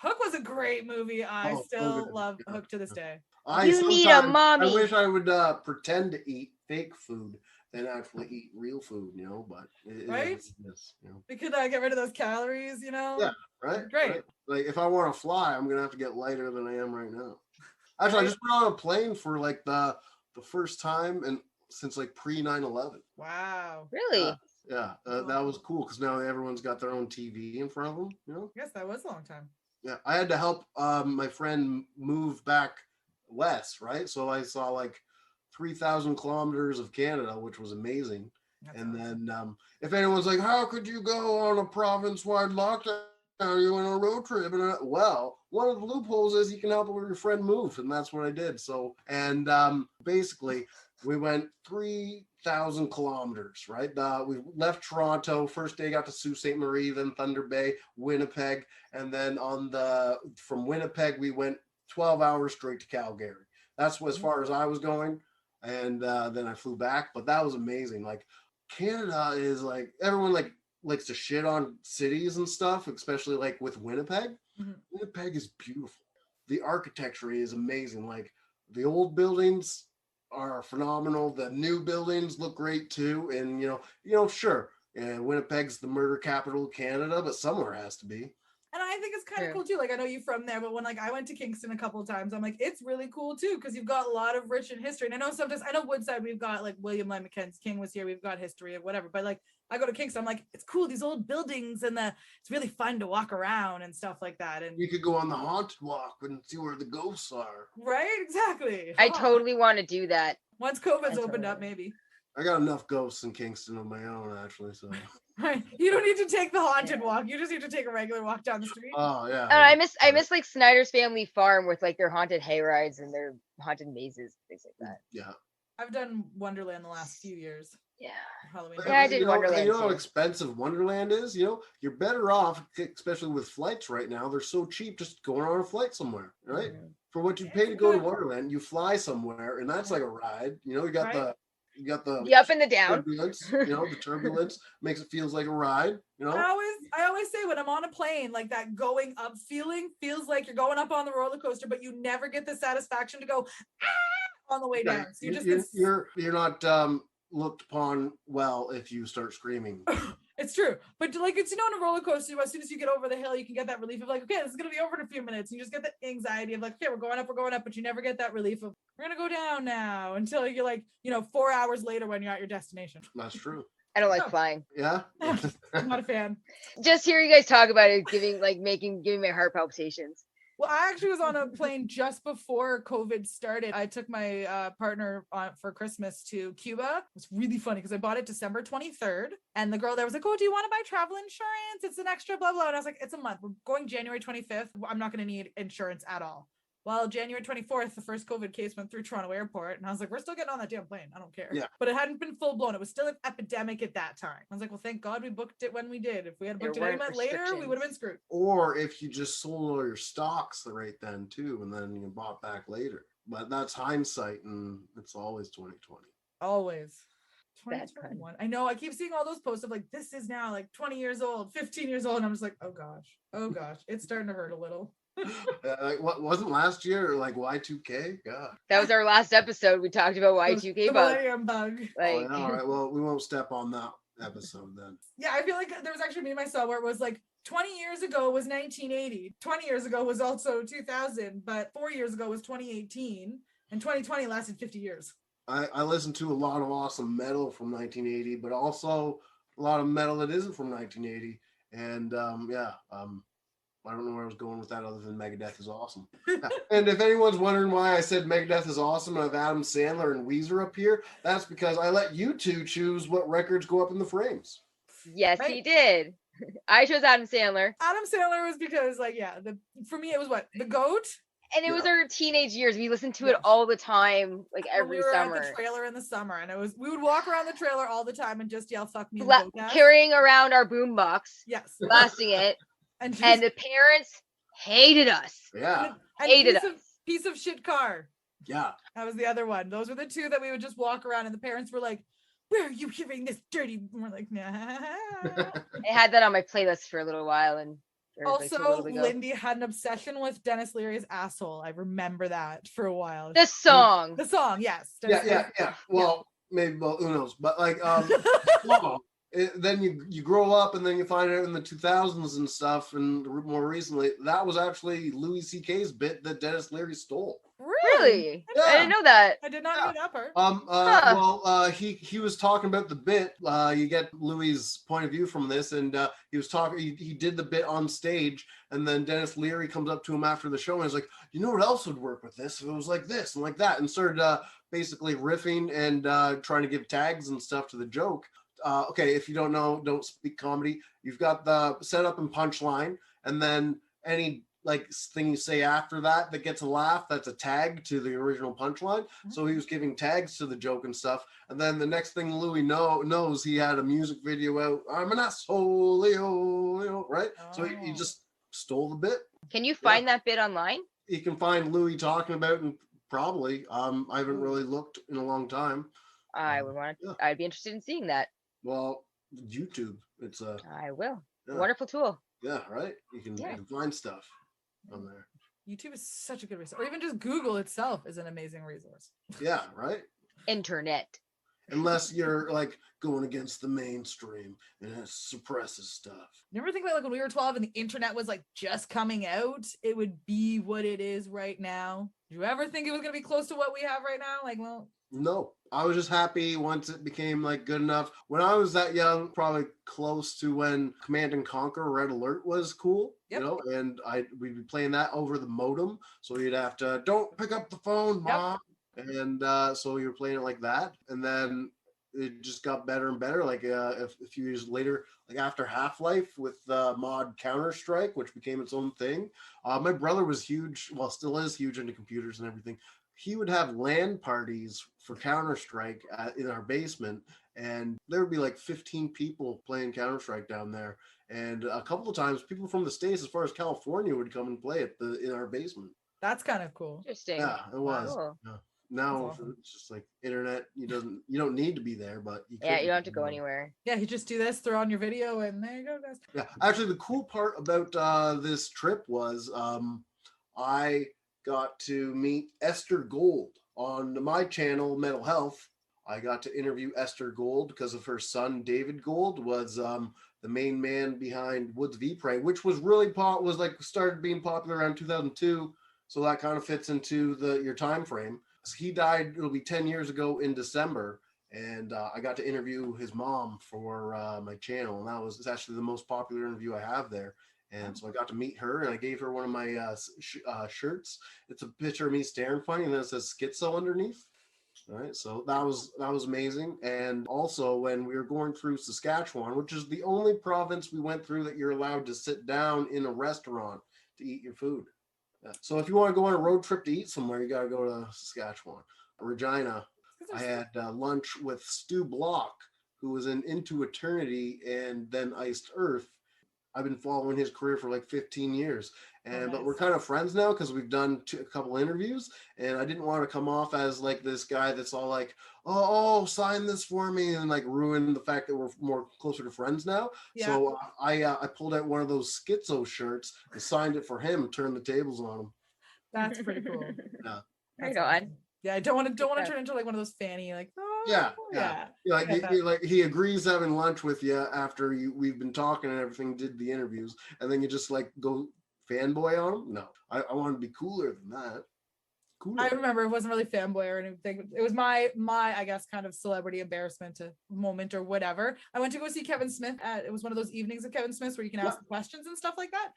Hook was a great movie. I still love Hook to this day. You need a mommy. I wish I would pretend to eat fake food than actually eat real food, but right? We could get rid of those calories, Yeah, right. Great. Right? Like if I want to fly, I'm gonna have to get lighter than I am right now. Actually, I just went on a plane for like the first time and since like pre 9/11. Wow. Really? Yeah, that was cool because now everyone's got their own TV in front of them. Yes, that was a long time. Yeah, I had to help my friend move back west, right? So I saw like 3,000 kilometers of Canada, which was amazing. That's And awesome. then if anyone's like, how could you go on a province-wide lockdown? You went on a road trip. And well, one of the loopholes is you can help your friend move, and that's what I did. So, and basically, we went 3,000 kilometers, right? We left Toronto. First day, got to Sault Ste. Marie, then Thunder Bay, Winnipeg, and then from Winnipeg, we went 12 hours straight to Calgary. That's as far as I was going, and then I flew back. But that was amazing. Like Canada is like everyone likes to shit on cities and stuff, especially like with Winnipeg. Mm-hmm. Winnipeg is beautiful. The architecture is amazing. Like the old buildings are phenomenal. The new buildings look great too. And sure, Winnipeg's the murder capital of Canada, but somewhere has to be. And I think it's kind of cool too. Like, I know you from there, but when like I went to Kingston a couple of times, I'm like, it's really cool too, because you've got a lot of rich in history. And I know Woodside, we've got like William Lyon Mackenzie King was here, we've got history of whatever. But like I go to Kingston, I'm like, it's cool, these old buildings, and it's really fun to walk around and stuff like that. And you could go on the haunted walk and see where the ghosts are. Right, exactly. I totally want to do that. Once COVID's opened up, maybe. I got enough ghosts in Kingston of my own, actually. So right, you don't need to take the haunted walk. You just need to take a regular walk down the street. Oh yeah. And I miss like Snyder's Family Farm with like their haunted hay rides and their haunted mazes, things like that. Yeah. I've done Wonderland the last few years. Yeah. Halloween. Yeah, I did Wonderland. You know how expensive Wonderland is? You're better off, especially with flights right now. They're so cheap, just going on a flight somewhere, right? Mm-hmm. For what you pay to go to Wonderland, you fly somewhere, and that's like a ride. You got the up and the down. Turbulence, the turbulence makes it feels like a ride. I always say when I'm on a plane, like that going up feeling feels like you're going up on the roller coaster, but you never get the satisfaction to go on the way down. So you're not looked upon well if you start screaming. It's true, but like it's on a roller coaster, as soon as you get over the hill, you can get that relief of like, okay, this is gonna be over in a few minutes. You just get the anxiety of like, okay, we're going up, but you never get that relief of we're gonna go down now until you're like 4 hours later when you're at your destination. That's true. I don't like flying. Yeah, I'm not a fan. Just hearing you guys talk about it, giving my heart palpitations. Well, I actually was on a plane just before COVID started. I took my partner for Christmas to Cuba. It was really funny because I bought it December 23rd. And the girl there was like, oh, do you want to buy travel insurance? It's an extra blah, blah. And I was like, it's a month. We're going January 25th. I'm not going to need insurance at all. Well, January 24th, the first COVID case went through Toronto airport. And I was like, we're still getting on that damn plane. I don't care. Yeah. But it hadn't been full blown. It was still an epidemic at that time. I was like, well, thank God we booked it when we did. If we had booked it any month later, we would have been screwed. Or if you just sold all your stocks right then too, and then you bought back later. But that's hindsight, and it's always 2020. Always. 2021. I know. I keep seeing all those posts of like, this is now like 20 years old, 15 years old. And I'm just like, oh gosh, it's starting to hurt a little. Like what wasn't last year like Y2K? God, that was our last episode. We talked about Y2K the Millennium bug. Like, all right, well, we won't step on that episode then. Yeah, I feel like there was actually a meme I saw where it was like 20 years ago was 1980, 20 years ago was also 2000, but 4 years ago was 2018, and 2020 lasted 50 years. I listened to a lot of awesome metal from 1980, but also a lot of metal that isn't from 1980, and I don't know where I was going with that other than Megadeth is awesome. And if anyone's wondering why I said Megadeth is awesome and I have Adam Sandler and Weezer up here, that's because I let you two choose what records go up in the frames. Yes, right? He did. I chose Adam Sandler. Adam Sandler was because for me it was what? The GOAT? And it was our teenage years. We listened to it all the time, like every summer. We were at the trailer in the summer, and we would walk around the trailer all the time and just yell "fuck me," carrying around our boombox. Yes, blasting it. And the parents hated us. Yeah. And hated us. Piece of shit car. Yeah. That was the other one. Those were the two that we would just walk around, and the parents were like, where are you hearing this dirty? And we're like, nah. I had that on my playlist for a little while. And also, Lindy had an obsession with Dennis Leary's asshole. I remember that for a while. The song, yes. Yeah. Well, maybe, who knows? But like, then you grow up and then you find out in the 2000s and stuff, and more recently, that was actually Louis C.K.'s bit that Dennis Leary stole. Really? Really? Yeah. I didn't know that. I did not know that part. He was talking about the bit. You get Louis's point of view from this, and he was talking. He did the bit on stage, and then Dennis Leary comes up to him after the show and is like, "You know what else would work with this? If it was like this and like that," and started basically riffing and trying to give tags and stuff to the joke. Okay, if you don't know, don't speak comedy. You've got the setup and punchline, and then any like thing you say after that gets a laugh, that's a tag to the original punchline. So he was giving tags to the joke and stuff. And then the next thing Louis knows, he had a music video out. I'm an asshole, right? So he just stole the bit. Can you find that bit online? You can find Louis talking about it, probably. I haven't really looked in a long time. I would want to. I'd be interested in seeing that. Well, YouTube. It's a. I will. Wonderful tool. Yeah, right. You can find stuff on there. YouTube is such a good resource, or even just Google itself is an amazing resource. Yeah, right. Internet. Unless you're like going against the mainstream and it suppresses stuff. You ever think about like when we were 12 and the internet was like just coming out, it would be what it is right now? Did you ever think it was gonna be close to what we have right now? Like, well, no, I was just happy once it became like good enough. When I was that young, probably close to when Command and Conquer Red Alert was cool, you know, and we'd be playing that over the modem. So you'd have to, don't pick up the phone, Mom. And so you were playing it like that. And then it just got better and better. Like a few years later, like after Half-Life with mod Counter-Strike, which became its own thing. My brother was huge, well, still is huge into computers and everything. He would have LAN parties for Counter-Strike in our basement, and there would be like 15 people playing Counter-Strike down there. And a couple of times, people from the States, as far as California, would come and play it in our basement. That's kind of cool. Interesting. Yeah, it was. Cool. Yeah. Now awesome. It's just like internet. You don't need to be there, but you don't have to go anywhere. Yeah, you just do this, throw on your video, and there you go, guys. Yeah, actually, the cool part about this trip was I got to meet Esther Gold on my channel, Mental Health. I got to interview Esther Gold because of her son, David Gold, was the main man behind Woods v Prey, which was really started being popular around 2002. So that kind of fits into your time frame. So he died, it'll be 10 years ago in December. And I got to interview his mom for my channel. And that was actually the most popular interview I have there. And so I got to meet her, and I gave her one of my shirts. It's a picture of me staring funny, and then it says schizo underneath. All right, so that was amazing. And also when we were going through Saskatchewan, which is the only province we went through that you're allowed to sit down in a restaurant to eat your food. Yeah. So if you want to go on a road trip to eat somewhere, you got to go to Saskatchewan. Regina, I had lunch with Stu Block, who was in Into Eternity and then Iced Earth. I've been following his career for like 15 years. And but we're kind of friends now because we've done a couple interviews, and I didn't want to come off as like this guy that's all like, oh, sign this for me, and like ruin the fact that we're more closer to friends now. Yeah. So I pulled out one of those schizo shirts and signed it for him, turned the tables on him. That's pretty cool. Yeah. Right on. Yeah, I don't want to turn into like one of those fanny like. Like he agrees having lunch with you after we've been talking and everything, did the interviews, and then you just like go fanboy on him. No, I want to be cooler than that. Cooler. I remember it wasn't really fanboy or anything. It was my I guess kind of celebrity embarrassment moment or whatever. I went to go see Kevin Smith it was one of those evenings of Kevin Smith's where you can ask questions and stuff like that.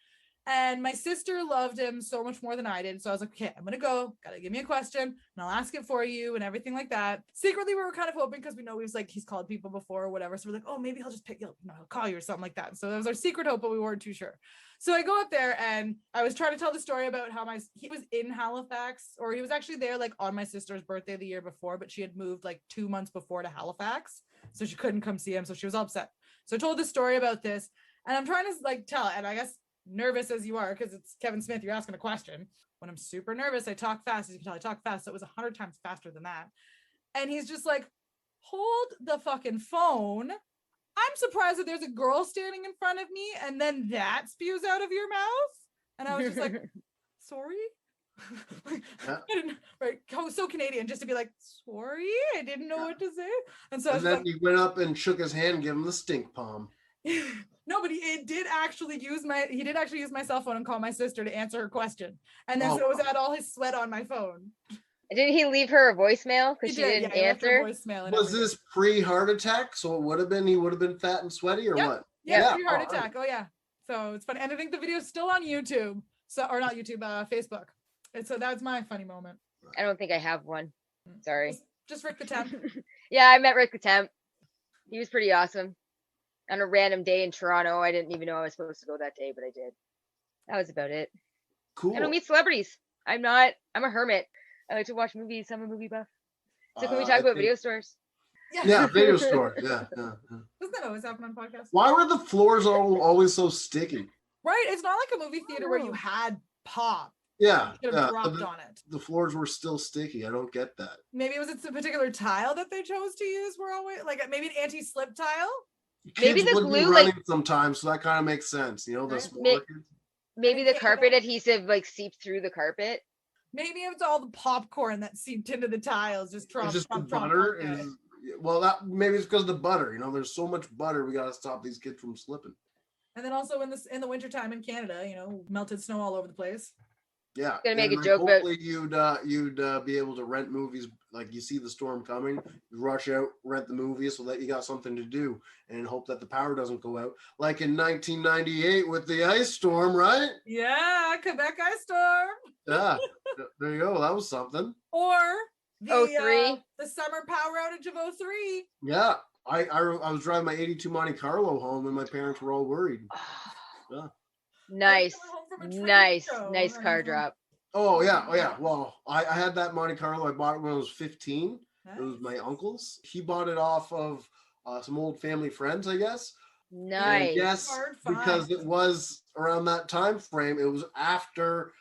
And my sister loved him so much more than I did. So I was like, okay, I'm going to go. Got to give me a question and I'll ask it for you and everything like that. Secretly, we were kind of hoping because we know he's called people before or whatever. So we're like, oh, maybe he'll just he'll call you or something like that. So that was our secret hope, but we weren't too sure. So I go up there and I was trying to tell the story about how he was in Halifax, or he was actually there like on my sister's birthday the year before, but she had moved like 2 months before to Halifax. So she couldn't come see him. So she was all upset. So I told the story about this and I'm trying to like tell, and I guess nervous as you are, because it's Kevin Smith, you're asking a question. When I'm super nervous, I talk fast. As you can tell, I talk fast. So it was 100 times faster than that. And he's just like, hold the fucking phone. I'm surprised that there's a girl standing in front of me and then that spews out of your mouth. And I was just like, sorry? Right, so Canadian, just to be like, sorry, I didn't know what to say. And so then he went up and shook his hand and gave him the stink palm. No, but he did actually use my cell phone and call my sister to answer her question. And then so it was at all his sweat on my phone. Didn't he leave her a voicemail He because she did, didn't he left her answer? voicemail and Was everything. this pre-heart attack? So it would have been, he would have been fat and sweaty or Yep. what? Yeah, Yeah. heart attack. Oh yeah. So it's funny. And I think the video's still on YouTube. So, or not YouTube, Facebook. And so that's my funny moment. I don't think I have one. Sorry. Just Rick the Temp. Yeah, I met Rick the Temp. He was pretty awesome. On a random day in Toronto. I didn't even know I was supposed to go that day, but I did. That was about it. Cool. I don't meet celebrities. I'm a hermit. I like to watch movies. I'm a movie buff. So can we talk about video stores? Yeah, video store. Yeah. Doesn't that always happen on podcasts? Why were the floors always so sticky? Right. It's not like a movie theater where you had pop. Yeah. You could have dropped on it. The floors were still sticky. I don't get that. Maybe it was a particular tile that they chose to use. We're always like maybe an anti-slip tile. Maybe Kids the would be glue, running like sometimes, so that kind of makes sense. You know, the Right. smaller kids. maybe the carpet adhesive like seeped through the carpet. Maybe it's all the popcorn that seeped into the tiles. Just It's just the butter is. Well, that maybe it's because of the butter. You know, there's so much butter. We got to stop these kids from slipping. And then also in the wintertime in Canada, you know, melted snow all over the place. Yeah, Gonna make a like, joke about- hopefully you'd be able to rent movies, like you see the storm coming, you rush out, rent the movie so that you got something to do, and hope that the power doesn't go out, like in 1998 with the ice storm, right? Yeah, Quebec Ice Storm. Yeah, there you go. That was something. Or the 03. The summer power outage of 03. Yeah, I was driving my '82 Monte Carlo home, and my parents were all worried. Yeah. Nice. Coming home from a trade Nice show, nice and car I'm drop. Oh yeah. Well, I had that Monte Carlo. I bought it when I was 15. Nice. It was my uncle's. He bought it off of some old family friends, I guess. Nice. And yes, Hard because find. it was around that time frame. It was after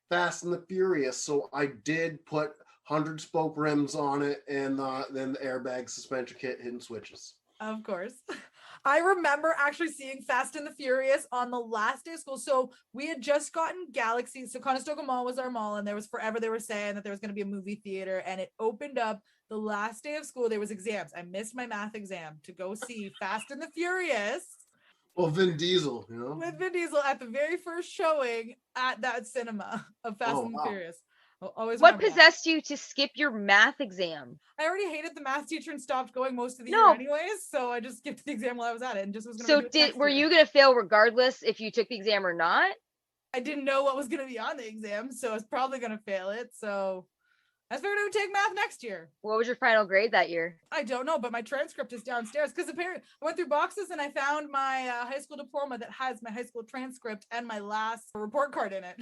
Fast and the Furious, so I did put 100-spoke rims on it, and then the airbag, suspension kit, hidden switches. Of course. I remember actually seeing Fast and the Furious on the last day of school. So we had just gotten Galaxy. So Conestoga Mall was our mall, and there was forever they were saying that there was going to be a movie theater, and it opened up the last day of school. There was exams. I missed my math exam to go see Fast and the Furious. Well, Vin Diesel, you know. With Vin Diesel at the very first showing at that cinema of Fast and the Furious. I'll always What remember that. possessed you to skip your math exam? I already hated the math teacher and stopped going most of the year No. anyways, so I just skipped the exam while I was at it and just was going So to do it next were year. you gonna fail regardless if you took the exam or not? I didn't know what was going to be on the exam, so I was probably going to fail it. So I figured I would take math next year. What was your final grade that year? I don't know, but my transcript is downstairs because apparently I went through boxes and I found my high school diploma that has my high school transcript and my last report card in it.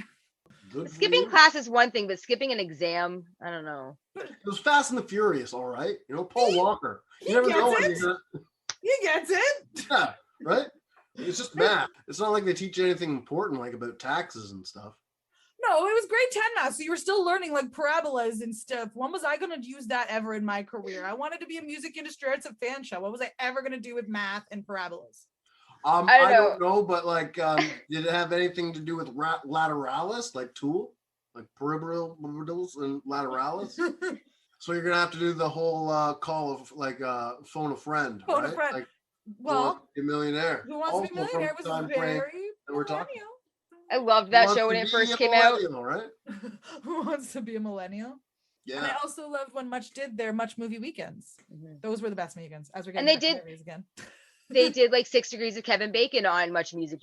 Good for Skipping you. class is one thing, but skipping an exam, I don't know. It was Fast and the Furious, all right. You know, Paul Walker. he You never know gets when it. you're gonna. He gets it. Yeah, right. It's just math. It's not like they teach you anything important, like about taxes and stuff. No, it was grade 10 math, so you were still learning like parabolas and stuff. When was I going to use that ever in my career? I wanted to be a music industry arts and fan show. What was I ever going to do with math and parabolas? I don't know, but like, did it have anything to do with lateralis, like tool, like perimetals and lateralis? So you're gonna have to do the whole call of like phone a friend, Phone a right? friend. Like, Well, Be a Millionaire. Who Wants to Be a Also from Millionaire was the time very frame that we're talking. I loved Who that Wants show when to it Be first a came out. Millennial, right? Who Wants to Be a Millennial? Yeah. And I also loved when Much did their Much movie weekends. Mhm. Those were the best weekends. As we're getting And they back to did- movies again. They did like 6 Degrees of Kevin Bacon on Much Music.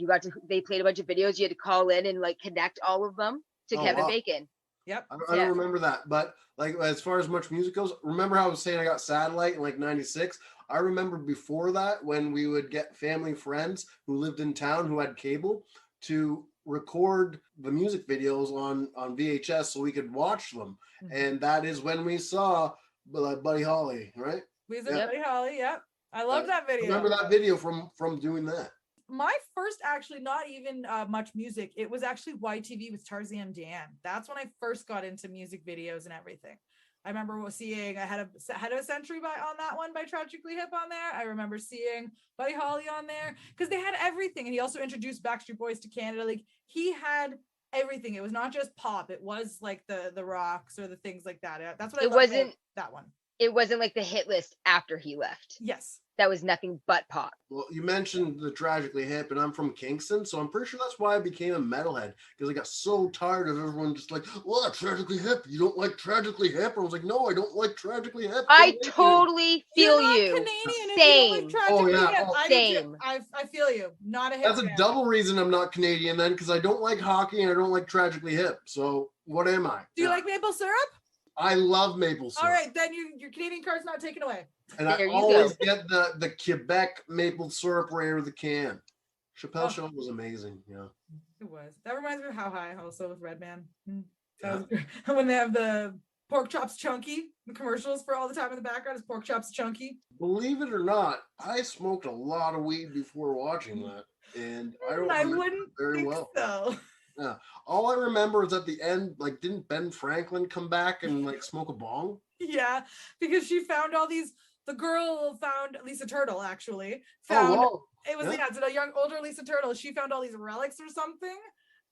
They played a bunch of videos. You had to call in and like connect all of them to Oh, Kevin wow. Bacon. Yep. I Yeah. don't remember that, but like as far as Much Music goes, remember how I was saying I got satellite in like '96? I remember before that when we would get family friends who lived in town who had cable to record the music videos on VHS so we could watch them, and that is when we saw Buddy Holly, right? We said Yep. Buddy Holly. Yep. I loved that video. Remember that video from doing that? My first, actually, not even Much Music. It was actually YTV with Tarzan Dan. That's when I first got into music videos and everything. I remember seeing I had a Century on that one by Tragically Hip on there. I remember seeing Buddy Holly on there because they had everything. And he also introduced Backstreet Boys to Canada. Like he had everything. It was not just pop. It was like the rocks or the things like that. That's what I It loved wasn't- about that one. It wasn't like the hit list after he left. Yes. that was nothing but pop. Well, you mentioned the Tragically Hip, and I'm from Kingston, so I'm pretty sure that's why I became a metalhead, because I got so tired of everyone just like, what, Tragically Hip? You don't like Tragically Hip? I was like, no, I don't like Tragically Hip. I totally feel You're not you. Canadian if Same. you don't like Tragically Hip. Oh, I do too. same. I feel you. Not a hip That's a fan. double reason I'm not Canadian then, because I don't like hockey and I don't like Tragically Hip. So what am I? Do you like maple syrup? I love maple syrup. All right, then your Canadian card's not taken away. And There I you always go. get the Quebec maple syrup right out of the can. Chappelle Show was amazing. Yeah. It was. That reminds me of How High also with Redman. When they have the pork chops chunky, the commercials for all the time in the background is pork chops chunky. Believe it or not, I smoked a lot of weed before watching that. And I wouldn't very think well. so. Yeah. All I remember is at the end, like, didn't Ben Franklin come back and like smoke a bong? Yeah, because she found all these. The girl found Lisa Turtle actually Oh, found wow. it was Yeah. it's a young older Lisa Turtle. She found all these relics or something,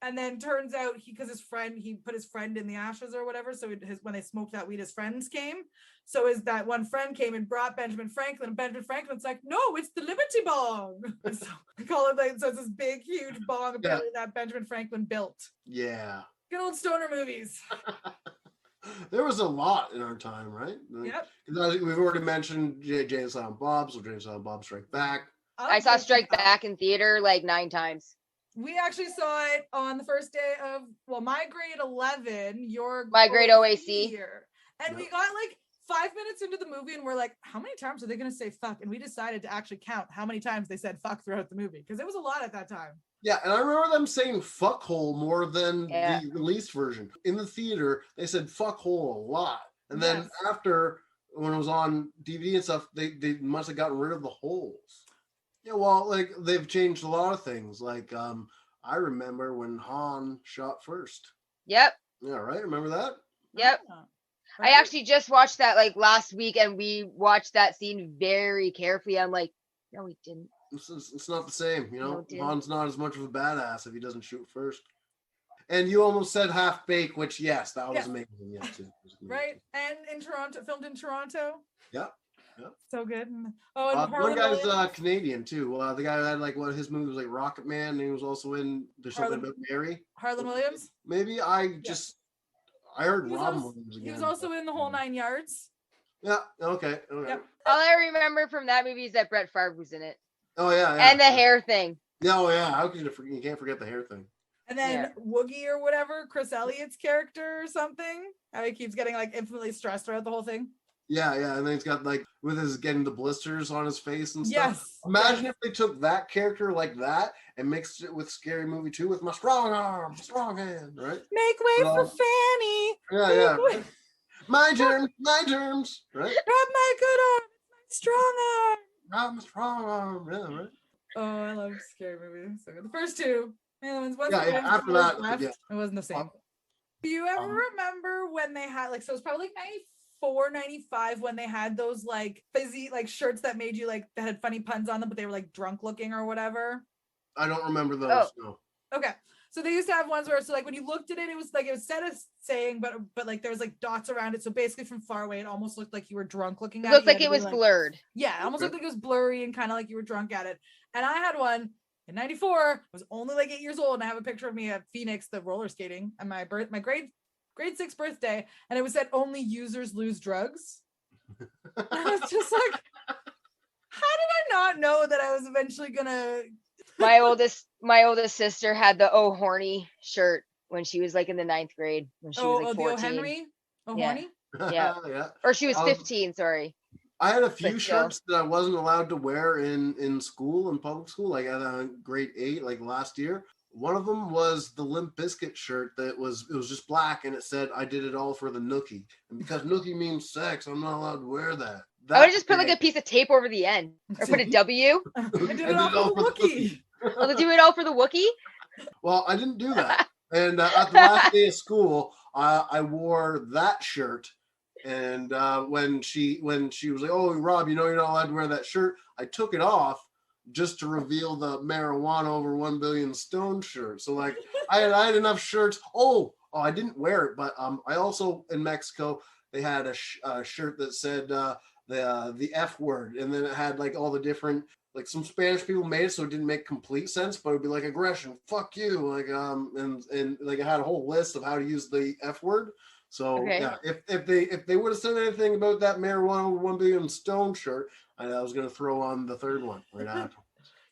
and then turns out he put his friend in the ashes or whatever. So when they smoked that weed, his friends came. So that one friend came and brought Benjamin Franklin. And Benjamin Franklin's like, no, it's the Liberty Bong. So they call it so it's this big huge bong apparently that Benjamin Franklin built. Yeah. Good old stoner movies. There was a lot in our time, right? Yep. We've already mentioned Jay and Silent Bob, so Jay and Silent Bob Strike Back. I saw Strike Back in theater like 9 times. We actually saw it on the first day of my grade 11, My grade OAC. year. And we got like 5 minutes into the movie and we're like, how many times are they going to say fuck? And we decided to actually count how many times they said fuck throughout the movie because it was a lot at that time. Yeah, and I remember them saying fuckhole more than the released version. In the theater, they said fuckhole a lot. And then after, when it was on DVD and stuff, they must have gotten rid of the holes. Yeah, well, like, they've changed a lot of things. Like, I remember when Han shot first. Yep. Yeah, right? Remember that? Yep. Right? I actually just watched that like last week and we watched that scene very carefully. I'm like, no, we didn't. It's not the same, you know? No, Han's not as much of a badass if he doesn't shoot first. And you almost said half baked, which, yes, that was amazing. Yeah, too. Right? And in Toronto, filmed in Toronto. Yeah. So good. Oh, and one guy's Canadian too. The guy that had like his movie was like Rocket Man, and he was also in There's Something About Mary. Harlan Williams. Maybe I heard Robin Williams again. He was also in The Whole 9 Yards. Yeah. Okay. Yep. All I remember from that movie is that Brett Favre was in it. Oh yeah. And the hair thing. No, yeah. How could you can't forget the hair thing. And then Woogie or whatever, Chris Elliott's character or something. How he keeps getting like infinitely stressed throughout the whole thing. Yeah, and then he's got like with his getting the blisters on his face and stuff. Yes. Imagine if they took that character like that and mixed it with Scary Movie 2 with my strong arm, strong hand, right? Make way for Fanny. Yeah. My terms, right? Grab my good arm, my strong arm. Grab my strong arm, yeah, right? Oh, I love Scary Movie. So good. The first two. After that, left, it wasn't the same. Do you ever remember when they had so it's probably like 94, 95 when they had those like fizzy like shirts that made you like that had funny puns on them, but they were like drunk looking or whatever? I don't remember those. No. Okay. So they used to have ones where like when you looked at it, it was said as saying, but like there was like dots around it. So basically from far away, it almost looked like you were drunk looking at it. It looked like it was blurred. Yeah, it almost looked like it was blurry and kind of like you were drunk at it. And I had one in 94. I was only like 8 years old, and I have a picture of me at Phoenix, the roller skating, and my grade 6 birthday, and it was said only users lose drugs. I was just like, how did I not know that I was eventually gonna My oldest sister had the Oh Horny shirt when she was like in the 9th grade when she was like 14. the O Henry? Oh Yeah. Horny? Yeah. Or she was 15, sorry. I had a few shirts that I wasn't allowed to wear in school, in public school, like at grade 8, like last year. One of them was the Limp Bizkit shirt it was just black and it said, I did it all for the nookie. And because nookie means sex, I'm not allowed to wear that. I would have just put like a piece of tape over the end or put a W. I did it all for the Wookiee. Oh, they do it all for the Wookiee? Well, I didn't do that. And at the last day of school, I wore that shirt. And when she was like, oh, Rob, you know you're not allowed to wear that shirt, I took it off just to reveal the marijuana over 1 billion stone shirt. So like I had enough shirts. Oh, I didn't wear it, but I also in Mexico they had a shirt that said the the F word, and then it had like all the different, like some Spanish people made it so it didn't make complete sense, but it'd be like aggression, fuck you, like and like it had a whole list of how to use the F word. So Okay. yeah, if they would have said anything about that marijuana over 1 billion stone shirt, I was gonna throw on the third one right after.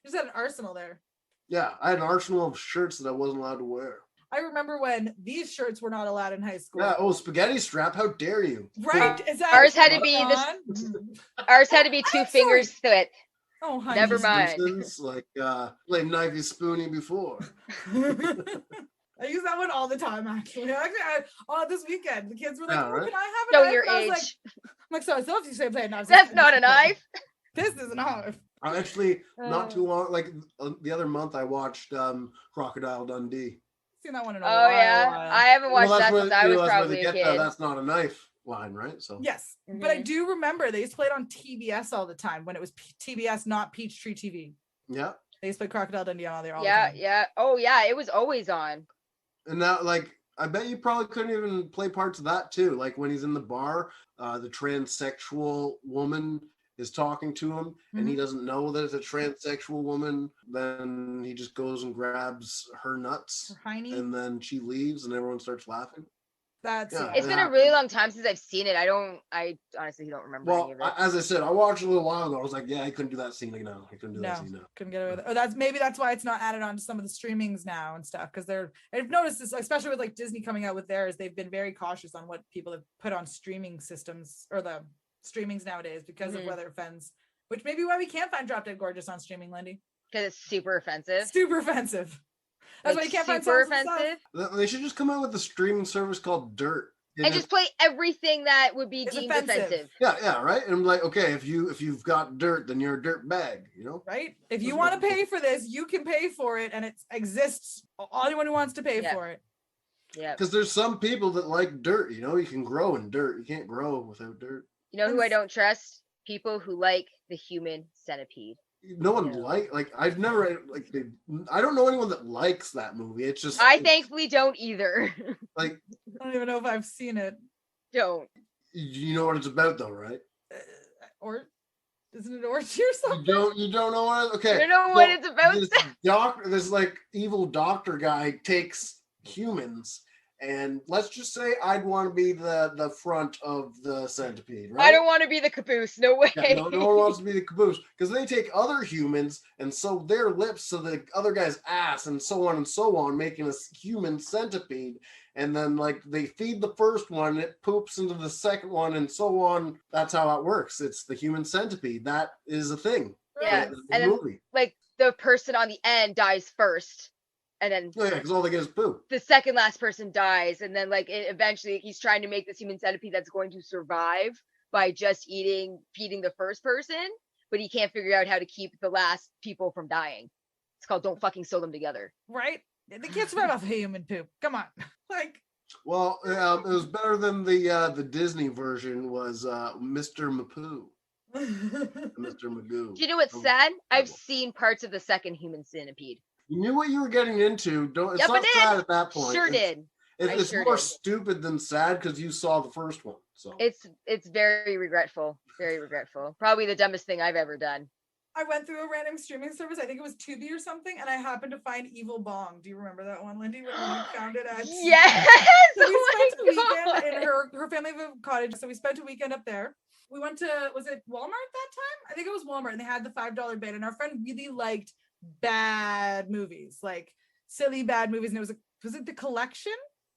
You just had an arsenal there. Yeah, I had an arsenal of shirts that I wasn't allowed to wear. I remember when these shirts were not allowed in high school. Yeah, oh, spaghetti strap, how dare you? Right? Is that Ours had to be ours had to be 2 fingers thick. Oh, honey. Never mind. Simpsons, like played knifey spoony before. I use that one all the time, actually. This weekend, the kids were like, Yeah, right? "Can I have a Show knife?" your And I was age. like, I'm like, so if you say play a knife. That's not a knife. This is a knife. I actually not too long, like the other month, I watched Crocodile Dundee. Seen that one in a Oh while. yeah, I haven't watched that since I was that's where probably they a get kid. that's not a knife line, right? So Yes, but I do remember they used to play it on TBS all the time when it was TBS, not Peachtree TV. yeah. They used to play Crocodile Dundee on there all the time. Yeah. Oh yeah, it was always on. And now, like, I bet you probably couldn't even play parts of that too. Like when he's in the bar, the transsexual woman is talking to him, and he doesn't know that it's a transsexual woman. Then he just goes and grabs her nuts, and then she leaves, and everyone starts laughing. It's been a really long time since I've seen it. I honestly don't remember any of it. As I said, I watched it a little while ago. I was like, yeah, I couldn't do that scene now. I couldn't do that scene now. Couldn't get away with it. Or that's why it's not added on to some of the streamings now and stuff. Because I've noticed this, especially with like Disney coming out with theirs, they've been very cautious on what people have put on streaming systems or the streamings nowadays because of whether it offends. Which may be why we can't find Drop Dead Gorgeous on streaming, Lindy. Because it's super offensive. Super offensive. That's why you can't find super songs offensive. They should just come out with a streaming service called Dirt. And just play everything that would be deemed offensive. Yeah, right. And I'm like, okay, if you've got dirt, then you're a dirt bag, you know? Right? If you want to pay for this, you can pay for it, and it exists. Anyone who wants to pay for it. Yeah. Because there's some people that like dirt, you know, you can grow in dirt. You can't grow without dirt. You know who I don't trust? People who like the human centipede. No one I've never I don't know anyone that likes that movie. It's just I thankfully don't either. Like I don't even know if I've seen it. Don't. You know what it's about though, right? Or isn't it orgy or something? You don't know what okay. You don't know what it's about. This like evil doctor guy takes humans. And let's just say I'd want to be the front of the centipede, right? I don't want to be the caboose. No way. Yeah, no one wants to be the caboose because they take other humans and sew their lips to the other guy's ass and so on, making a human centipede. And then like they feed the first one, it poops into the second one, and so on. That's how it works. It's the human centipede. That is a thing. Yeah, and then, like the person on the end dies first. And then because all they get is poop. The second last person dies, and then eventually he's trying to make this human centipede that's going to survive by just feeding the first person, but he can't figure out how to keep the last people from dying. It's called Don't Fucking Sew Them Together. Right? They can't survive off human poop. Come on. Well, it was better than the Disney version was Mr. Mapoo. Mr. Magoo. Do you know what's sad? I've seen parts of the second human centipede. You knew what you were getting into. It's not sad at that point. Sure did. It's more stupid than sad because you saw the first one. So it's very regretful. Very regretful. Probably the dumbest thing I've ever done. I went through a random streaming service. I think it was Tubi or something, and I happened to find Evil Bong. Do you remember that one, Lindy? When you found it at yes. So we spent a weekend in her family have a cottage. So we spent a weekend up there. We went to was it Walmart that time? I think it was Walmart, and they had the $5 bin. And our friend really liked bad movies, like silly bad movies, and it was it the collection?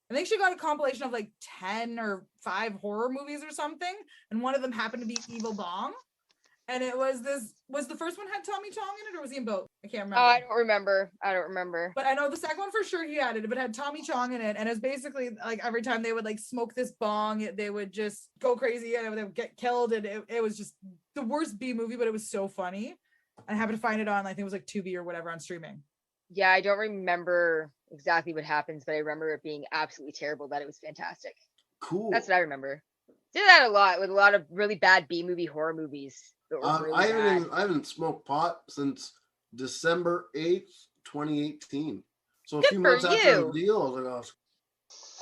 I think she got a compilation of like 10 or 5 horror movies or something, and one of them happened to be Evil Bong, and it was the first one had Tommy Chong in it, or was he in both? I can't remember. Oh, I don't remember. But I know the second one for sure he added it, but it had Tommy Chong in it, and it was basically like every time they would like smoke this bong, they would just go crazy and they would get killed, and it was just the worst B movie, but it was so funny. I happened to find it on, I think it was like Tubi or whatever on streaming. Yeah, I don't remember exactly what happens, but I remember it being absolutely terrible, that it was fantastic. Cool. That's what I remember. Do that a lot with a lot of really bad B-movie horror movies. Really I haven't smoked pot since December 8th, 2018. So a few months after the deal, I was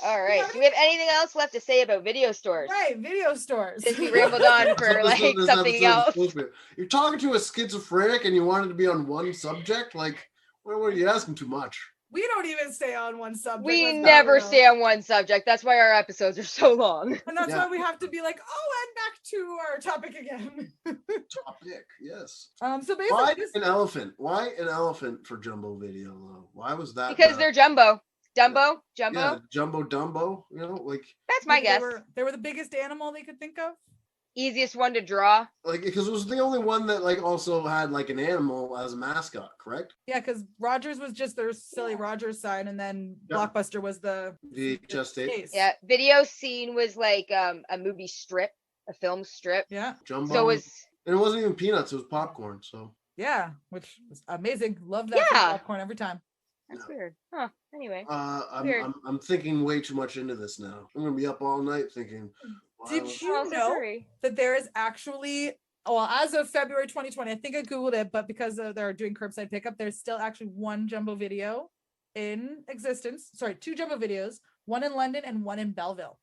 like, All right. Do we have anything else left to say about video stores? Right, video stores. Since we rambled on for This like episode something is else. supposed to be- You're talking to a schizophrenic and you wanted to be on one subject? Like, what are you asking too much? We don't even stay on one subject. We let's be never real. stay on one subject. That's why our episodes are so long. And that's Yeah. why we have to be like, oh, and back to our topic again. Topic, yes. So basically, Why an elephant? Why an elephant for Jumbo Video though? Why was that? Because they're Jumbo. Jumbo? Jumbo? Yeah, Jumbo Dumbo. You know, like That's my guess. They were the biggest animal they could think of. Easiest one to draw. like because it was the only one that like also had like an animal as a mascot, correct? Yeah, because Rogers was just their silly Rogers sign, and then Yeah. Blockbuster was the VHS tape. case. Yeah. Video scene was like a movie strip, a film strip. Yeah. Jumbo. So it was and it wasn't even peanuts; it was popcorn. So Yeah, which was amazing. Love that Yeah. popcorn every time. that's weird. Huh. Anyway. I'm thinking way too much into this now. I'm gonna be up all night thinking. Did was- you Oh, so know sorry. that there is actually, well, as of February 2020, I think I Googled it, but because they're doing curbside pickup, there's still actually one Jumbo Video in existence. Sorry, two Jumbo Videos, one in London and one in Belleville.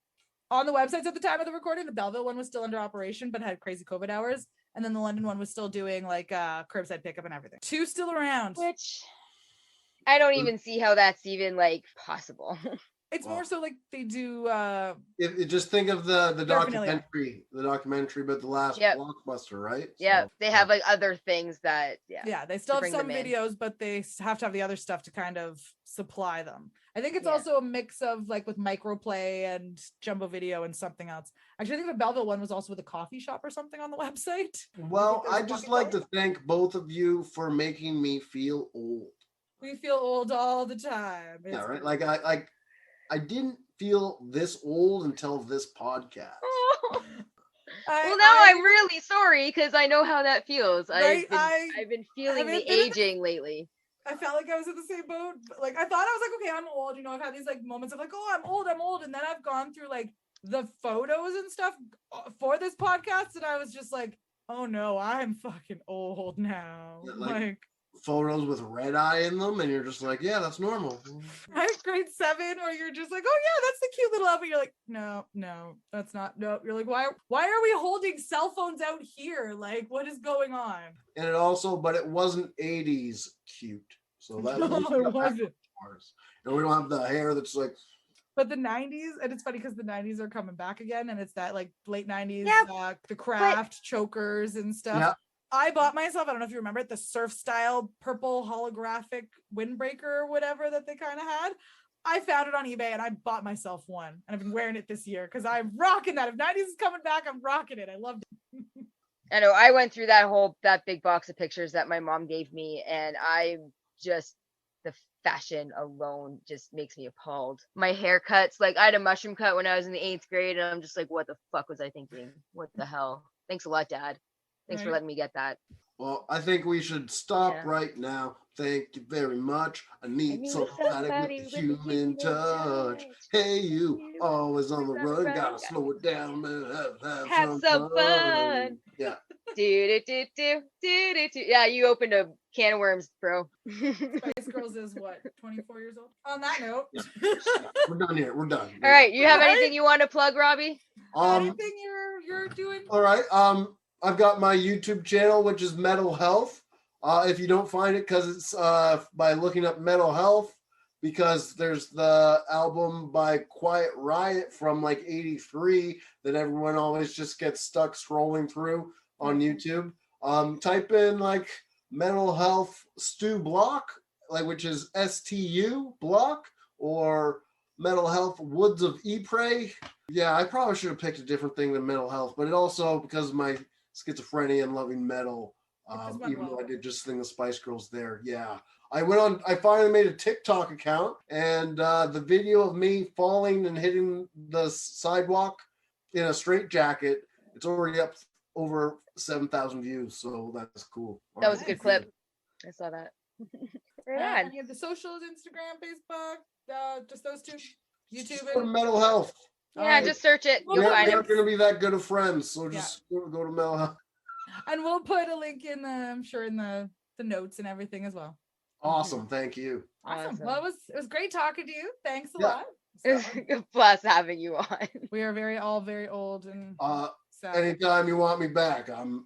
On the websites at the time of the recording, the Belleville one was still under operation, but had crazy COVID hours. And then the London one was still doing like curbside pickup and everything. Two still around. Which I don't even see how that's even like possible. It's Wow. more so like they do Just think of the Paraphernalia. documentary about the last Yep. Blockbuster, right? Yeah. So, They have like other things that yeah, they still have bring some them in. videos, but they have to have the other stuff to kind of supply them. I think it's Yeah. also a mix of like with MicroPlay and Jumbo Video and something else. Actually, I think the Belleville one was also with a coffee shop or something on the website. Well, there's I a just coffee like shop? to thank both of you for making me feel old. We feel old all the time. Yeah, It's right. great. Like I didn't feel this old until this podcast. Well, now I'm really sorry because I know how that feels. Right, I've been feeling the haven't been in the- aging lately. I felt like I was in the same boat. But, like I thought I was like, okay, I'm old. You know, I've had these like moments of like, oh, I'm old, and then I've gone through like the photos and stuff for this podcast, and I was just like, oh no, I'm fucking old now. Yeah, like- Like Photos with red eye in them, and you're just like, yeah, that's normal. right, grade 7, where you're just like, oh yeah, that's the cute little outfit. You're like, no, that's not. No, you're like, why are we holding cell phones out here? Like, what is going on? And it also, but it wasn't 80s cute. So that No, it wasn't. And we don't have the hair that's like, But the 90s, and it's funny because the 90s are coming back again, and it's that like late 90s, Yeah, the craft chokers and stuff. Yeah. I bought myself, I don't know if you remember it, the surf style purple holographic windbreaker or whatever that they kind of had. I found it on eBay and I bought myself one, and I've been wearing it this year because I'm rocking that. If 90s is coming back, I'm rocking it. I loved it. I know I went through that big box of pictures that my mom gave me, and the fashion alone just makes me appalled. My haircuts, like I had a mushroom cut when I was in the 8th grade, and I'm just like, what the fuck was I thinking? What the hell? Thanks a lot, Dad. Thanks for Right. letting me get that. well, I think we should stop Yeah. right now. Thank you very much. I need need somebody somebody with with a a human human touch. touch. Hey, you, You, always on the always on the run. run, Gotta gotta slow it down, man. Have some fun. Yeah. Do. Yeah, you opened a can of worms, bro. Spice Girls is what, 24 years old? On that note, We're done here. We're done. All right, you have Right? anything you want to plug, Robbie? anything you're doing? All right. I've got my YouTube channel, which is Mental Health. If you don't find it, because it's by looking up Mental Health, because there's the album by Quiet Riot from like '83 that everyone always just gets stuck scrolling through on YouTube. Type in like Mental Health Stu Block, like which is STU Block, or Mental Health Woods of Ypres. Yeah, I probably should have picked a different thing than mental health, but it also, because of my schizophrenia and loving metal, just went even though well. I did just sing the Spice Girls there. Yeah. I finally made a TikTok account, and the video of me falling and hitting the sidewalk in a straitjacket, it's already up over 7,000 views, so that's cool. That was a good Nice. clip. I saw that. Right on. Any of the socials, Instagram, Facebook, just those two? YouTube Just go to and Mental Health. Yeah, Alright. just search it. Well, You'll We find aren't it. going to be that good of friends, so just go to Mental Health. and we'll put a link in the, I'm sure in the notes and everything as well. Awesome. Thank you. Awesome. Awesome. Well, it was great talking to you. Thanks a Yeah. lot. So It's a plus having you on. we are all very old and sad. Anytime you want me back, I'm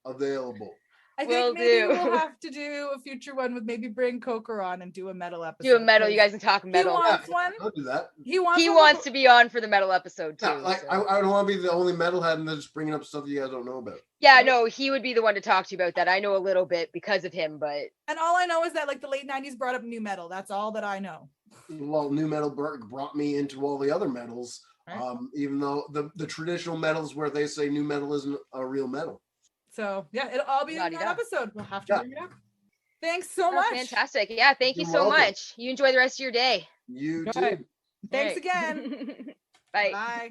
available. I Will think maybe do. we'll have to do a future one with maybe bring Coker on and do a metal episode. Do a metal. You 'cause guys can talk He metal. wants one. I'll do that. He wants. He one wants to be on for the metal episode too. Yeah, like so. I don't want to be the only metalhead and then just bringing up stuff you guys don't know about. Yeah, no, he would be the one to talk to you about that. I know a little bit because of him, but And all I know is that like the late 90s brought up new metal. That's all that I know. Well, new metal brought me into all the other metals. Right. Even though the traditional metals where they say new metal isn't a real metal. So yeah, it'll all be in that episode. We'll have to bring it up. Thanks so much. fantastic. Yeah, thank you You're so welcome. much. You enjoy the rest of your day. You Okay. too. Thanks All right. again. Bye. Bye.